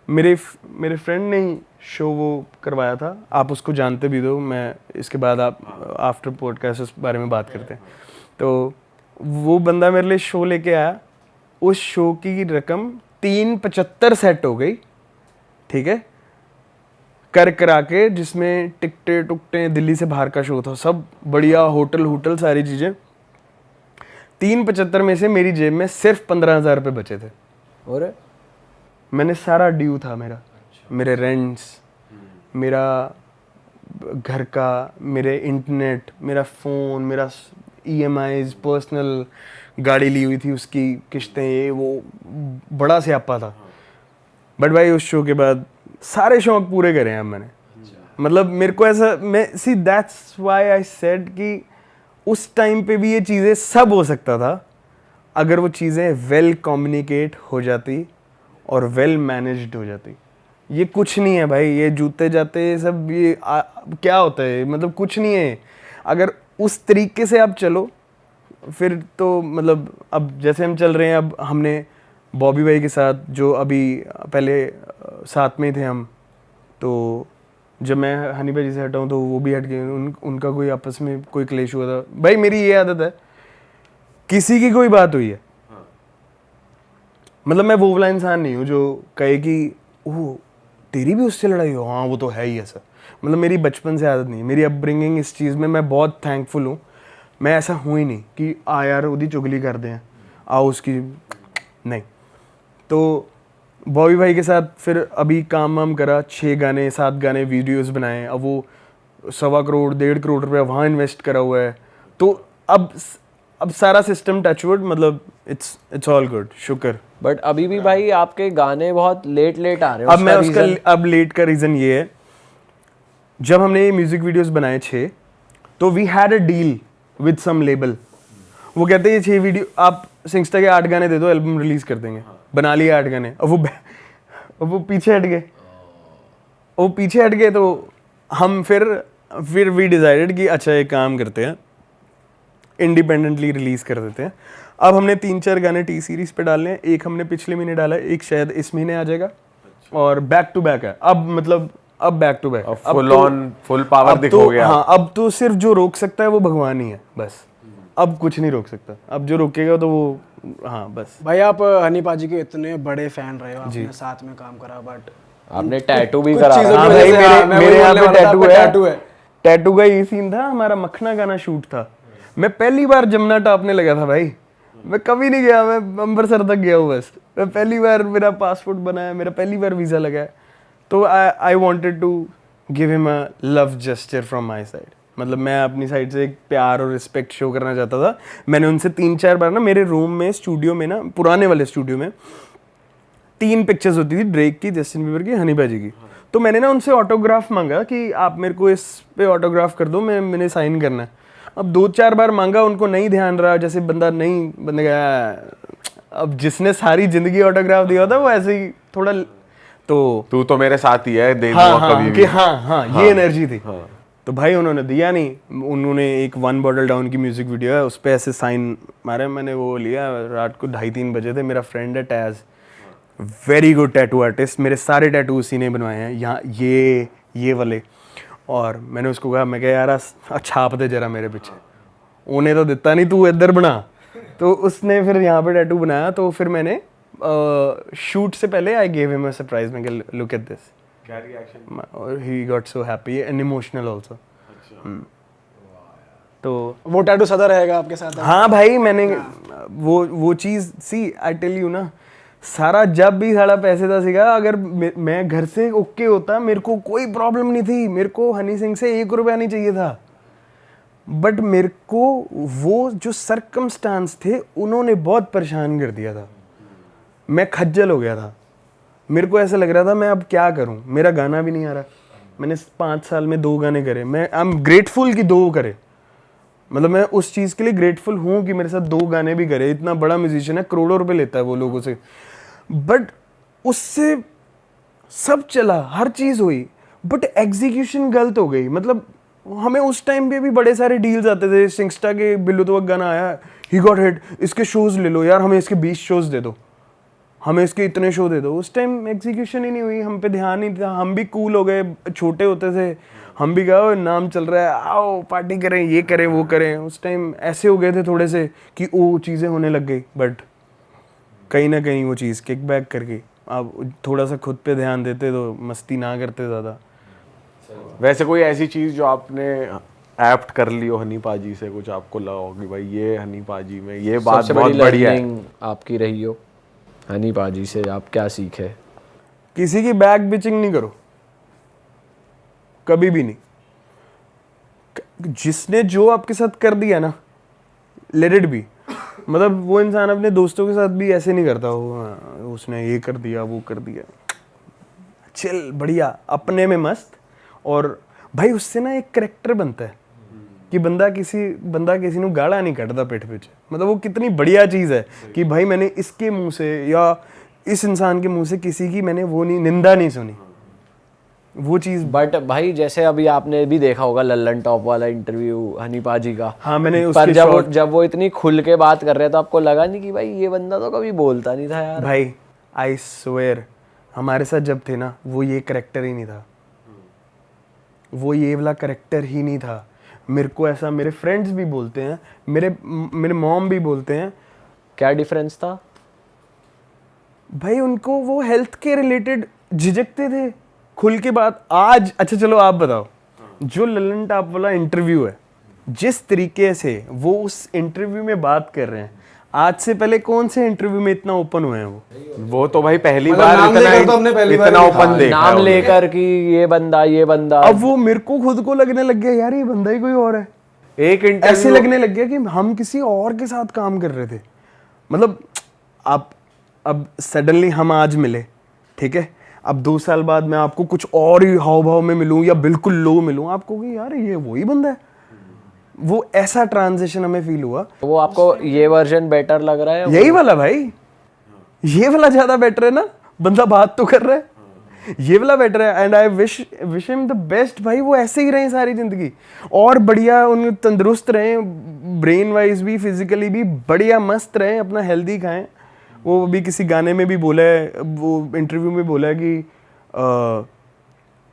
मेरे फ्रेंड ने ही शो वो करवाया था, आप उसको जानते भी दो, मैं इसके बाद आप आफ्टर पॉडकास्ट उस बारे में बात करते हैं। तो वो बंदा मेरे लिए शो लेके आया, उस शो की रकम 375 सेट हो गई, ठीक है, करा के, जिसमें टिकटें टुकटे, दिल्ली से बाहर का शो था, सब बढ़िया, होटल सारी चीज़ें। 375 में से मेरी जेब में सिर्फ 15,000 रुपये बचे थे। और मैंने सारा ड्यू था मेरा, मेरे रेंट्स, मेरा घर का, मेरे इंटरनेट, मेरा फ़ोन, मेरा EMIs, पर्सनल गाड़ी ली हुई थी उसकी किस्तें, ये वो बड़ा स्यापा था। बट भाई उस शो के बाद सारे शौक पूरे करे हैं अब मैंने। मतलब मेरे को ऐसा, मैं see that's why I said कि उस टाइम पे भी ये चीज़ें सब हो सकता था अगर वो चीज़ें वेल कम्युनिकेट हो जाती और वेल मैनेज्ड हो जाती। ये कुछ नहीं है भाई, ये जूते जाते सब ये क्या होता है, मतलब कुछ नहीं है। अगर उस तरीके से आप चलो फिर तो मतलब, अब जैसे हम चल रहे हैं, अब हमने बॉबी भाई के साथ, जो अभी पहले साथ में ही थे हम, तो जब मैं हनी भाई से हटा हूँ तो वो भी हट गए, उनका कोई आपस में कोई क्लेश हुआ था। भाई मेरी ये आदत है, किसी की कोई बात हुई है, मतलब मैं वो वाला इंसान नहीं हूँ जो कहे कि ओह तेरी भी उससे लड़ाई हो, हाँ वो तो है ही ऐसा। मतलब मेरी बचपन से आदत नहीं है, मेरी अपब्रिंगिंग इस चीज़ में मैं बहुत थैंकफुल हूँ। मैं ऐसा हूँ ही नहीं कि यार उदी चुगली कर दें, आओ उसकी, नहीं। तो बॉबी भाई के साथ फिर अभी काम वाम करा, 6 गाने 7 गाने वीडियोस बनाए, अब वो 1.25 करोड़ 1.5 करोड़ रुपया वहाँ इन्वेस्ट करा हुआ है। तो अब सारा सिस्टम टचवुड, मतलब इट्स ऑल गुड, शुक्र। बट अभी भी भाई आपके गाने बहुत लेट आ रहे हैं। अब मैं उसका अब लेट का रीज़न ये है, जब हमने ये म्यूज़िक वीडियोस बनाए 6, तो we had a deal with some label. वो कहते हैं ये 6 वीडियो आप सिंगस्टा के 8 गाने दे दो, एल्बम रिलीज कर देंगे। बना लिए 8 गाने, अब वो पीछे हट गए। तो हम फिर वी डिसाइडेड कि अच्छा एक काम करते हैं, इंडिपेंडेंटली रिलीज कर देते हैं। अब हमने 3-4 गाने टी सीरीज पे डालने हैं, एक हमने पिछले महीने डाला है, एक शायद इस महीने आ जाएगा, और बैक टू बैक है। अब मतलब अब back to back, full power दिखोगे। हाँ, अब तो सिर्फ जो रोक सकता है वो भगवान ही है, बस। अब कुछ नहीं रोक सकता, अब जो रोकेगा तो वो, हाँ बस। भाई आप हनी पाजी के इतने बड़े फैन रहे हो, आपने साथ में काम करा, बट आपने टैटू भी कुछ करा। चीज़ों हाँ की भाई, वजह से, हाँ, मैं मेरे वही यहाँ बोलने पे वाला था, टैटू है। टैटू है। टैटू का ये सीन था, हमारा मखना गाना शूट था। मैं पहली बार जमुना टापने लगा था भाई, मैं कभी नहीं गया, मैं अमृतसर तक गया हूँ बस। मैं पहली बार, मेरा पासपोर्ट बना है, मेरा पहली बार वीज़ा लगा है, तो I wanted to give him a love gesture from my side. मतलब मैं अपनी साइड से एक प्यार और रिस्पेक्ट शो करना चाहता था। मैंने उनसे 3-4 बार ना, मेरे रूम में, स्टूडियो में ना, पुराने वाले स्टूडियो में 3 पिक्चर्स होती थी, ड्रेक की, जस्टिन बीबर की, हनी पाजी की। तो मैंने ना उनसे ऑटोग्राफ मांगा कि आप मेरे को इस पे ऑटोग्राफ कर दो, मैंने साइन करना है। अब 2-4 बार मांगा, उनको नहीं ध्यान रहा, जैसे बंदा गया। अब जिसने सारी जिंदगी ऑटोग्राफ दिया था वो ऐसे ही थोड़ा, तो तू तो मेरे साथ ही है, दे हाँ, दूंगा हाँ, कभी कि भी। हाँ, ये एनर्जी थी। तो भाई उन्होंने दिया नहीं। उन्होंने एक 1 बॉटल डाउन की म्यूजिक वीडियो है, उस पर ऐसे साइन मारे, मैंने वो लिया। रात को 2:30-3 बजे थे। मेरा फ्रेंड है Taz, very good tattoo artist, मेरे सारे टैटू उसी ने बनवाए हैं, यहाँ ये वाले। और मैंने उसको कहा, मैं कहा यार छाप दे जरा मेरे पीछे। उन्हें तो दिता नहीं, तू इधर बना। तो उसने फिर यहाँ पे टैटू बनाया, तो फिर मैंने शूट से पहले I gave him a surprise, मैं लुक एट दिस, क्या रिएक्शन? और he got so happy and emotional also. तो वो टैटू सदा रहेगा आपके साथ? हाँ भाई, मैंने वो चीज़ सी, आई टेल यू ना, सारा जब भी सारा पैसे का सीगा, अगर मैं घर से ओके होता, मेरे को कोई प्रॉब्लम नहीं थी, मेरे को हनी सिंह से 1 रुपया नहीं चाहिए था, बट मेरे को वो जो सरकमस्टांस थे उन्होंने बहुत परेशान कर दिया था। मैं खज्जल हो गया था, मेरे को ऐसा लग रहा था मैं अब क्या करूं, मेरा गाना भी नहीं आ रहा। मैंने 5 साल में 2 गाने करे, मैं आई एम ग्रेटफुल कि 2 करे, मतलब मैं उस चीज़ के लिए ग्रेटफुल हूँ कि मेरे साथ 2 गाने भी करे। इतना बड़ा म्यूजिशियन है, करोड़ों रुपए लेता है वो लोगों से, बट उससे सब चला, हर चीज़ हुई, बट एग्जीक्यूशन गलत हो गई। मतलब हमें उस टाइम पे भी बड़े सारे डील्स आते थे, सिंगस्टा के बिल्लू तो गाना आया, ही गॉट हिट, इसके शोज ले लो यार, हमें इसके 20 शोज दे दो, हमें इसके इतने शो दे दो। उस टाइम एग्जीक्यूशन ही नहीं हुई, हम पे ध्यान नहीं था, हम भी कूल हो गए, छोटे होते थे, हम भी कहा नाम चल रहा है, आओ पार्टी करें, ये करें वो करें। उस टाइम ऐसे हो गए थे थोड़े से कि वो चीज़ें होने लग गई, बट कहीं ना कहीं वो चीज़ किक बैक करके आप थोड़ा सा खुद पे ध्यान देते तो मस्ती ना करते ज़्यादा। वैसे कोई ऐसी चीज जो आपने एप्ट कर ली हो हनी पाजी से, कुछ आपको लगा हो कि भाई ये हनी पाजी में ये बात सबसे बहुत बड़ी बढ़िया है? लर्निंग आपकी रही हो हनी पाजी से, आप क्या सीखे? किसी की बैक बिचिंग नहीं करो, कभी भी नहीं। जिसने जो आपके साथ कर दिया ना, लेट इट बी। मतलब वो इंसान अपने दोस्तों के साथ भी ऐसे नहीं करता, वो उसने ये कर दिया वो कर दिया, चिल बढ़िया अपने में मस्त। और भाई उससे ना एक करेक्टर बनता है कि बंदा किसी ਨੂੰ गाला नहीं ਕੱਢਦਾ पिठ पीछे। मतलब वो कितनी बढ़िया चीज़ है कि भाई मैंने इसके मुंह से या इस इंसान के मुंह से किसी की मैंने वो नहीं निंदा नहीं सुनी, वो चीज़। बट भाई जैसे अभी आपने भी देखा होगा लल्लन टॉप वाला इंटरव्यू हनी पाजी का, हाँ मैंने पर जब वो इतनी खुल के बात कर रहे हैं तो आपको लगा नहीं कि भाई ये बंदा तो कभी बोलता नहीं था यार? भाई आई स्वेयर हमारे साथ जब थे ना, वो ये करेक्टर ही नहीं था, वो ये वाला करेक्टर ही नहीं था। मेरे को ऐसा मेरे फ्रेंड्स भी बोलते हैं, मेरे मॉम भी बोलते हैं। क्या डिफरेंस था भाई उनको वो हेल्थ के रिलेटेड झिझकते थे खुल के बात। आज अच्छा चलो आप बताओ, जो लल्लन टॉप वाला इंटरव्यू है, जिस तरीके से वो उस इंटरव्यू में बात कर रहे हैं, आज से पहले कौन से इंटरव्यू में इतना ओपन हुए हैं वो तो भाई पहली मतलब बार नाम लेकर तो हमने पहली बार इतना देखा। ओपन देखा नाम है लेकर कि ये बंदा अब वो मेरे को खुद को लगने लग गया यार ये बंदा ही कोई और है। एक ऐसे इंटरव्यू लगने लग गया कि हम किसी और के साथ काम कर रहे थे। मतलब आप अब सडनली हम आज मिले, ठीक है, अब 2 साल बाद मैं आपको कुछ और ही हाव भाव में मिलूं या बिल्कुल लो मिलूं, आपको कि यार ये वही बंदा है। वो ऐसा ट्रांजिशन हमें फील हुआ। वो आपको ये वर्जन बेटर लग रहा है? यही वाला भाई, ये वाला ज्यादा बेटर है ना, बंदा बात तो कर रहा है, ये वाला बेटर है। And I wish him the best भाई, वो ऐसे ही रहे सारी जिंदगी और बढ़िया, उन तंदुरुस्त रहे, ब्रेन वाइज भी फिजिकली भी बढ़िया मस्त रहे, अपना हेल्दी खाएं। वो अभी किसी गाने में भी बोला है, वो इंटरव्यू में बोला है कि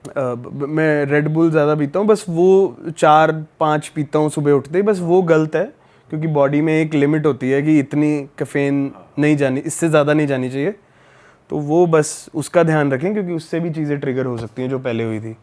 मैं रेड बुल ज़्यादा पीता हूँ, बस वो 4-5 पीता हूँ सुबह उठते ही, बस वो गलत है क्योंकि बॉडी में एक लिमिट होती है कि इतनी कैफीन नहीं जानी, इससे ज़्यादा नहीं जानी चाहिए। तो वो बस उसका ध्यान रखें क्योंकि उससे भी चीज़ें ट्रिगर हो सकती हैं जो पहले हुई थी।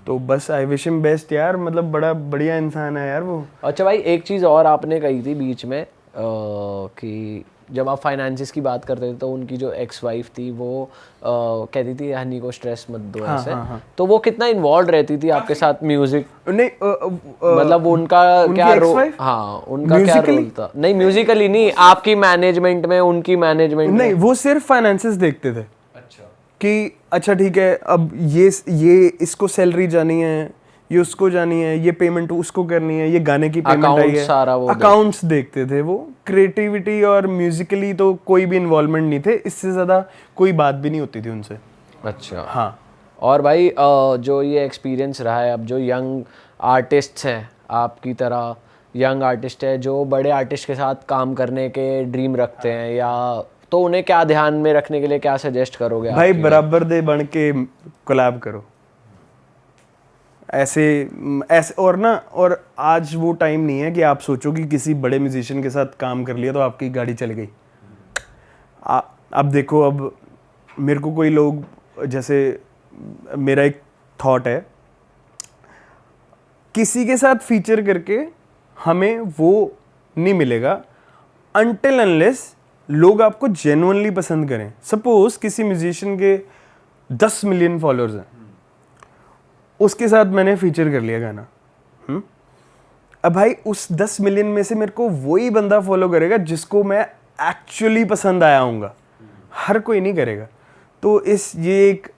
तो बस आई विश हिम बेस्ट यार, मतलब बड़ा बढ़िया इंसान है यार वो। अच्छा भाई एक चीज़ और आपने कही थी बीच में कि जब आप फाइनेंसिस की बात करते थे तो उनकी जो एक्स वाइफ थी वो कहती थी हनी को स्ट्रेस मत दो ऐसे। तो वो कितना इन्वॉल्व रहती थी आपके साथ म्यूजिक? नहीं मतलब उनका क्या रोल? हाँ उनका क्या रोल था? नहीं म्यूजिकली नहीं, आपकी मैनेजमेंट में, उनकी मैनेजमेंट में? नहीं, वो सिर्फ फाइनेंसेस देखते थे। अच्छा कि अच्छा ठीक है, अब ये इसको सैलरी जानी है, ये उसको जानी है, ये पेमेंट उसको करनी है, ये गाने की पेमेंट आई है, सारा वो अकाउंट्स देखते थे वो। क्रिएटिविटी और म्यूजिकली तो कोई भी इन्वॉल्वमेंट नहीं थे, इससे ज़्यादा कोई बात भी नहीं होती थी उनसे। अच्छा हाँ। और भाई जो ये एक्सपीरियंस रहा है, अब जो यंग आर्टिस्ट्स हैं आपकी तरह, यंग आर्टिस्ट है जो बड़े आर्टिस्ट के साथ काम करने के ड्रीम रखते हैं, या तो उन्हें क्या ध्यान में रखने के लिए क्या सजेस्ट करोगे? भाई बराबर दे बन के कोलैब करो, ऐसे ऐसे और आज वो टाइम नहीं है कि आप सोचो कि किसी बड़े म्यूजिशियन के साथ काम कर लिया तो आपकी गाड़ी चल गई। अब देखो, अब मेरे को कोई लोग, जैसे मेरा एक थॉट है, किसी के साथ फीचर करके हमें वो नहीं मिलेगा अनटिल अनलेस लोग आपको जेन्युइनली पसंद करें। सपोज किसी म्यूजिशियन के 10 मिलियन फॉलोअर्स हैं, उसके साथ मैंने फीचर कर लिया गाना, अब भाई उस 10 मिलियन में से मेरे को वही बंदा फॉलो करेगा जिसको मैं एक्चुअली पसंद आया हूँगा, हर कोई नहीं करेगा। तो ये एक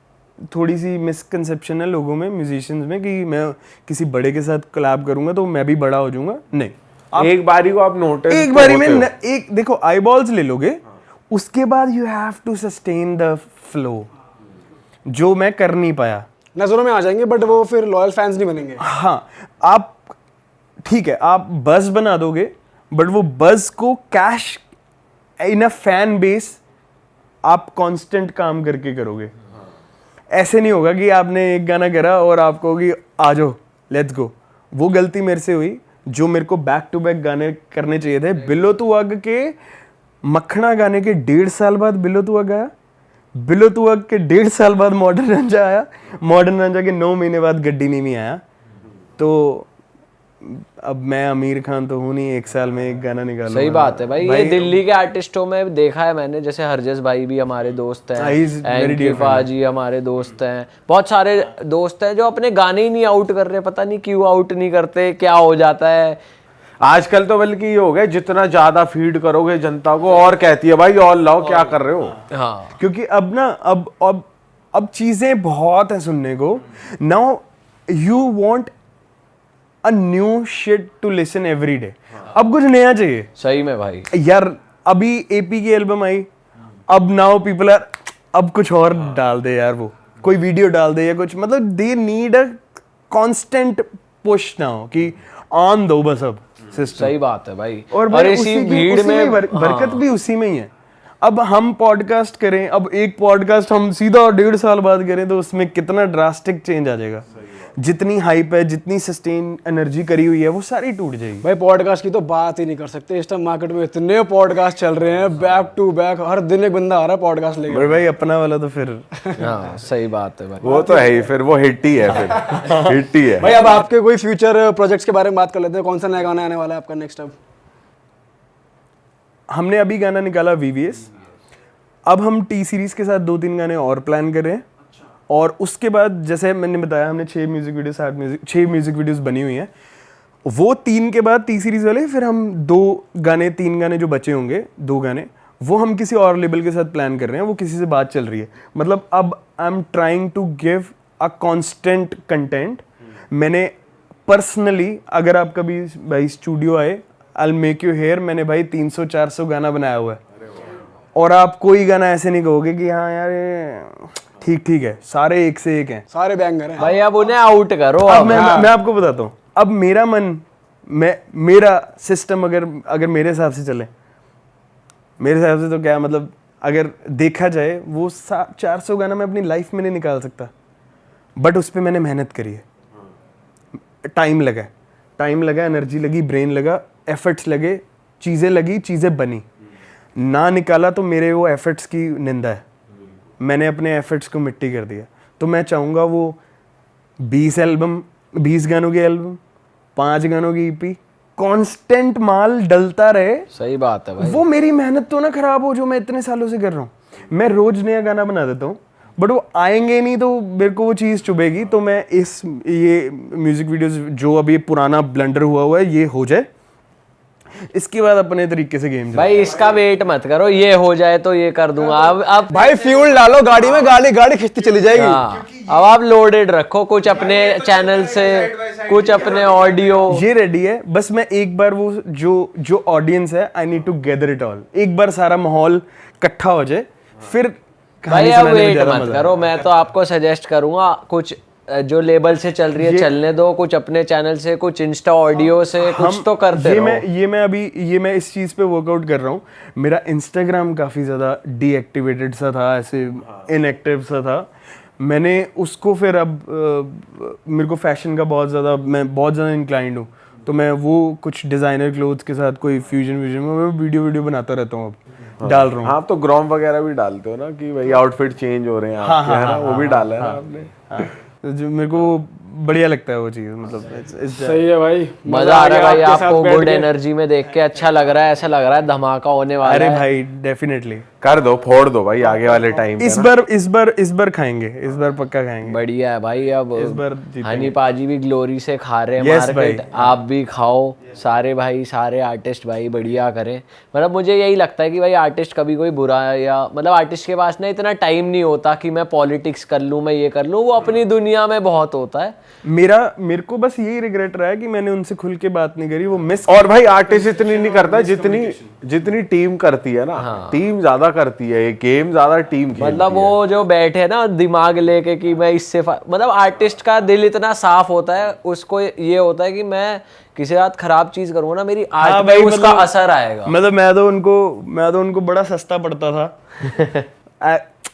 थोड़ी सी मिसकंसेप्शन है लोगों में, म्यूजिशियंस में, कि मैं किसी बड़े के साथ कोलैब करूंगा तो मैं भी बड़ा हो जाऊंगा। नहीं, एक बारी को आप नोटिस, एक बारी में एक देखो आई बॉल्स ले लोगे, उसके बाद you have to sustain the flow, जो मैं कर नहीं पाया। नजरों में आ जाएंगे बट वो फिर लॉयल फैंस नहीं बनेंगे। हाँ, आप ठीक है, आप बस बना दोगे बट वो बस को cash in a fan base आप कांस्टेंट काम करके करोगे। ऐसे नहीं होगा कि आपने एक गाना करा और आप कहोगे आ जाओ लेट्स गो। वो गलती मेरे से हुई, जो मेरे को बैक टू बैक गाने करने चाहिए थे। बिलो तू अग के मखना गाने के 1.5 साल बाद बिलो तू अग आया, बिलो तू अग के 1.5 साल बाद मॉडर्न रंजा आया, मॉडर्न रंजा के 9 महीने बाद गड्डी नीमी आया। तो अब मैं आमिर खान तो हूँ नहीं, 1 साल में एक गाना निकालूंगा। सही बात है भाई, ये दिल्ली के आर्टिस्टों में देखा है मैंने, जैसे हरजस भाई भी हमारे दोस्त हैं, एंकिफा जी हमारे दोस्त हैं, बहुत सारे दोस्त हैं जो अपने गाने ही नहीं आउट कर रहे, पता नहीं क्यों आउट नहीं करते, क्या हो जाता है। आजकल तो बल्कि ये हो गया, जितना ज्यादा फीड करोगे जनता को और कहती है भाई और लाओ, क्या कर रहे हो। हाँ, क्योंकि अब ना अब चीजें बहुत है सुनने को। Now you want a new shit to listen every day. अब कुछ नया चाहिए सही में भाई यार। अभी एपी की एल्बम आई, अब नाउ पीपल आर, अब कुछ और डाल दे यार, वो कोई वीडियो डाल दे या कुछ, मतलब they need a constant push now कि ऑन दो बस अब सिस्टम। सही बात है भाई। और इसी भीड़ में बरकत भी उसी में ही है। अब हम पॉडकास्ट करें, अब एक पॉडकास्ट हम सीधा 1.5 साल बाद करें तो उसमें कितना ड्रास्टिक चेंज आ जाएगा। जितनी हाइप है, जितनी सस्टेन एनर्जी करी हुई है, वो सारी टूट जाएगी। भाई पॉडकास्ट की तो बात ही नहीं कर सकते। इस टाइम मार्केट में इतने पॉडकास्ट चल रहे हैं, बैक टू बैक, हर दिन एक बंदा आ रहा है पॉडकास्ट लेकर। बड़े भाई अपना वाला तो फिर हाँ सही बात है भाई, वो तो है ही, फिर वो हिट ही है, फिर हिट ही है। भाई अब आपके कोई फ्यूचर प्रोजेक्ट्स के बारे में बात कर लेते हैं। कौन सा नया गाना आने वाला है आपका नेक्स्ट? अब हमने अभी गाना निकाला VVS, अब हम T सीरीज के साथ 2-3 गाने और प्लान कर रहे हैं। और उसके बाद जैसे मैंने बताया, हमने 6 म्यूजिक वीडियोस बनी हुई हैं। वो 3 के बाद T सीरीज वाले, फिर हम 3 गाने जो बचे होंगे, 2 गाने, वो हम किसी और लेबल के साथ प्लान कर रहे हैं। वो किसी से बात चल रही है। मतलब अब I am trying to give a constant content. मैंने पर्सनली, अगर आप कभी भाई स्टूडियो आए, I will make you hear, मैंने भाई 300-400 गाना बनाया हुआ है। और आप कोई गाना ऐसे नहीं कहोगे कि हाँ यार ठीक है, सारे एक से एक हैं, सारे बैंगर हैं भाई। अब उन्हें आउट करो। अब मैं आपको बताता हूँ, अब मेरा मन, मेरा सिस्टम अगर मेरे हिसाब से चले, मेरे हिसाब से तो क्या मतलब, अगर देखा जाए वो 400 गाना मैं अपनी लाइफ में नहीं निकाल सकता, बट उस पर मैंने मेहनत करी है। टाइम लगा, एनर्जी लगी, ब्रेन लगा, एफर्ट्स लगे, चीज़ें लगी, चीज़ें बनी। ना निकाला तो मेरे वो एफर्ट्स की निंदा है। मैंने अपने एफर्ट्स को मिट्टी कर दिया। तो मैं चाहूँगा वो 20 गानों की एल्बम, 5 गानों की EP, कांस्टेंट माल डलता रहे। सही बात है भाई। वो मेरी मेहनत तो ना खराब हो, जो मैं इतने सालों से कर रहा हूँ। मैं रोज नया गाना बना देता हूँ, बट वो आएंगे नहीं तो मेरे को वो चीज़ चुभेगी। तो मैं ये म्यूजिक वीडियोस जो अभी पुराना ब्लंडर हुआ है, ये हो जाए, इसके बाद अपने तरीके से गेम भाई इसका वेट मत करो, ये हो जाए तो ये कर दूंगा। अब भाई फ्यूल डालो गाड़ी में, गाड़ी खिंचती चली जाएगी। हाँ, अब आप लोडेड रखो, कुछ अपने चैनल से, कुछ अपने ऑडियो। ये रेडी है। बस मैं एक बार वो जो ऑडियंस है, I need to gather it all. एक बार सारा माहौल इकट्ठा हो जाए, फिर भाई अब वेट मत करो। मैं तो आपको सजेस्ट करूंगा, कुछ जो लेबल से चल रही है चलने दो, कुछ अपने चैनल से, कुछ इंस्टा ऑडियो से, कुछ तो करते रहो। मैं इस चीज पे वर्कआउट कर रहा हूँ। मेरा इंस्टाग्राम काफी ज्यादा डीएक्टिवेटेड सा था, ऐसे इनएक्टिव सा था। मैंने उसको फिर अब मेरे को फैशन का मैं बहुत ज़्यादा इंक्लाइंड हूँ, तो मैं वो कुछ डिज़ाइनर क्लोथ्स के साथ कोई फ्यूजन में मैं वीडियो बनाता रहता हूँ, अब डाल रहा हूँ। हाँ, तो ग्रॉम वगैरह भी डालते हो ना कि भाई आउटफिट चेंज हो रहे हैं आपके, है ना, वो भी डाला है ना आपने। तो जो मेरे को बढ़िया लगता है वो चीज़, मतलब सही है भाई, मजा आ रहा है भाई आपको गुड एनर्जी में देख के, अच्छा लग रहा है, ऐसा लग रहा है धमाका होने वाला अरे है। भाई डेफिनेटली कर दो, फोड़ दो भाई आगे वाले टाइम इस बार खाएंगे, इस बार पक्का खाएंगे। बढ़िया है भाई। अब इस बार जीतेंगे। हनी पाजी भी ग्लोरी से खा रहे हैं Yes मार्केट, भाई। आप भी खाओ, सारे भाई सारे आर्टिस्ट भाई बढ़िया करें। मतलब मुझे यही लगता है कि भाई आर्टिस्ट कभी कोई बुरा है, या मतलब आर्टिस्ट के पास ना इतना टाइम नहीं होता कि मैं पॉलिटिक्स कर लूँ, मैं ये कर लूँ, वो अपनी दुनिया में बहुत होता है। मेरे को बस यही रिग्रेट रहा है कि मैंने उनसे खुल के बात नहीं करी, वो मिस। और भाई आर्टिस्ट इतनी नहीं करता जितनी टीम करती है ना, टीम ज्यादा करती है, ये गेम ज्यादा टीम खेलती मतलब है। वो जो बैठे ना दिमाग लेके कि मैं इससे मतलब आर्टिस्ट का दिल इतना साफ होता है, उसको ये होता है कि मैं किसी रात खराब चीज करूँ ना, मेरी आर्ट पे उसका असर आएगा। मतलब मैं तो उनको बड़ा सस्ता पड़ता था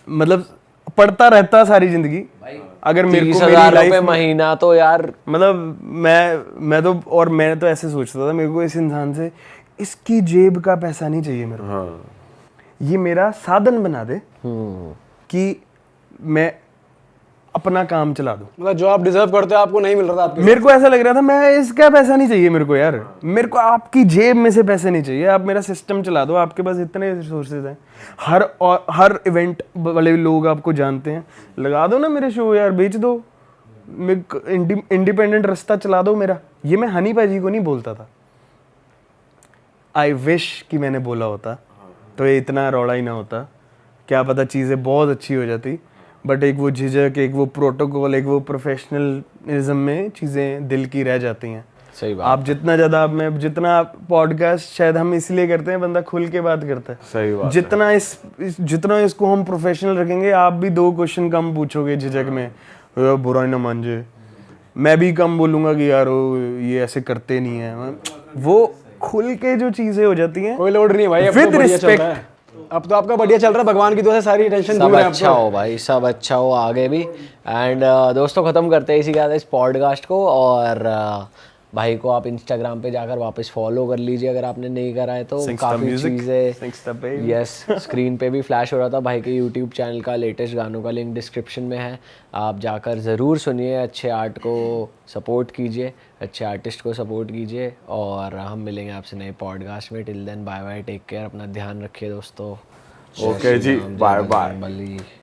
मतलब पढ़ता रहता सारी जिंदगी। अगर मेरे को 30,000 रुपए महीना तो यार, मतलब मैंने तो ऐसे सोचता था, मेरे को इस इंसान से इसकी जेब का पैसा नहीं चाहिए मेरे को। हाँ। ये मेरा साधन बना दे कि मैं अपना काम चला दूं। मतलब जो आप डिजर्व करते हो आपको नहीं मिल रहा था आपके। मेरे को ऐसा लग रहा था मैं इसका पैसा नहीं चाहिए मेरे को यार, मेरे को आपकी जेब में से पैसे नहीं चाहिए, आप मेरा सिस्टम चला दो, आपके पास इतने रिसोर्सेज हैं, हर इवेंट वाले लोग आपको जानते हैं, लगा दो ना मेरे शो यार, बेच दो, इंडिपेंडेंट रास्ता चला दो मेरा। ये मैं हनी पाजी को नहीं बोलता था, आई विश कि मैंने बोला होता तो ये इतना रौला ही ना होता, क्या पता चीज़ें बहुत अच्छी हो जाती। बट एक वो झिझक, एक वो प्रोटोकॉल, एक वो प्रोफेशनलिज्म में चीज़ें दिल की रह जाती हैं। सही बात। आप जितना पॉडकास्ट शायद हम इसलिए करते हैं, बंदा खुल के बात करता है। सही बात। जितना इसको हम प्रोफेशनल रखेंगे, आप भी 2 क्वेश्चन कम पूछोगे झिझक में, बुरा ही ना मान जाए, मैं भी कम बोलूंगा कि यार ये ऐसे करते नहीं है। वो खुल के जो चीजें हो जाती हैं, कोई लोड नहीं भाई, अब तो With बढ़िया चल respect। रहा है। अब तो आपका बढ़िया चल रहा है, भगवान की दुआ से सारी टेंशन सब दूर है अच्छा हो भाई, सब अच्छा हो आगे भी। एंड दोस्तों ख़त्म करते हैं इसी के साथ इस पॉडकास्ट को। और भाई को आप इंस्टाग्राम पे जाकर वापस फॉलो कर लीजिए अगर आपने नहीं करा है तो। काफ़ी चीज़ें यस स्क्रीन पे भी फ्लैश हो रहा था। भाई के यूट्यूब चैनल का लेटेस्ट गानों का लिंक डिस्क्रिप्शन में है, आप जाकर ज़रूर सुनिए, अच्छे आर्ट को सपोर्ट कीजिए, अच्छे आर्टिस्ट को सपोर्ट कीजिए। और हम मिलेंगे आपसे नए पॉडकास्ट में। Till then bye bye, take care, अपना ध्यान रखिए दोस्तों। Okay ji, bye bye. Bye.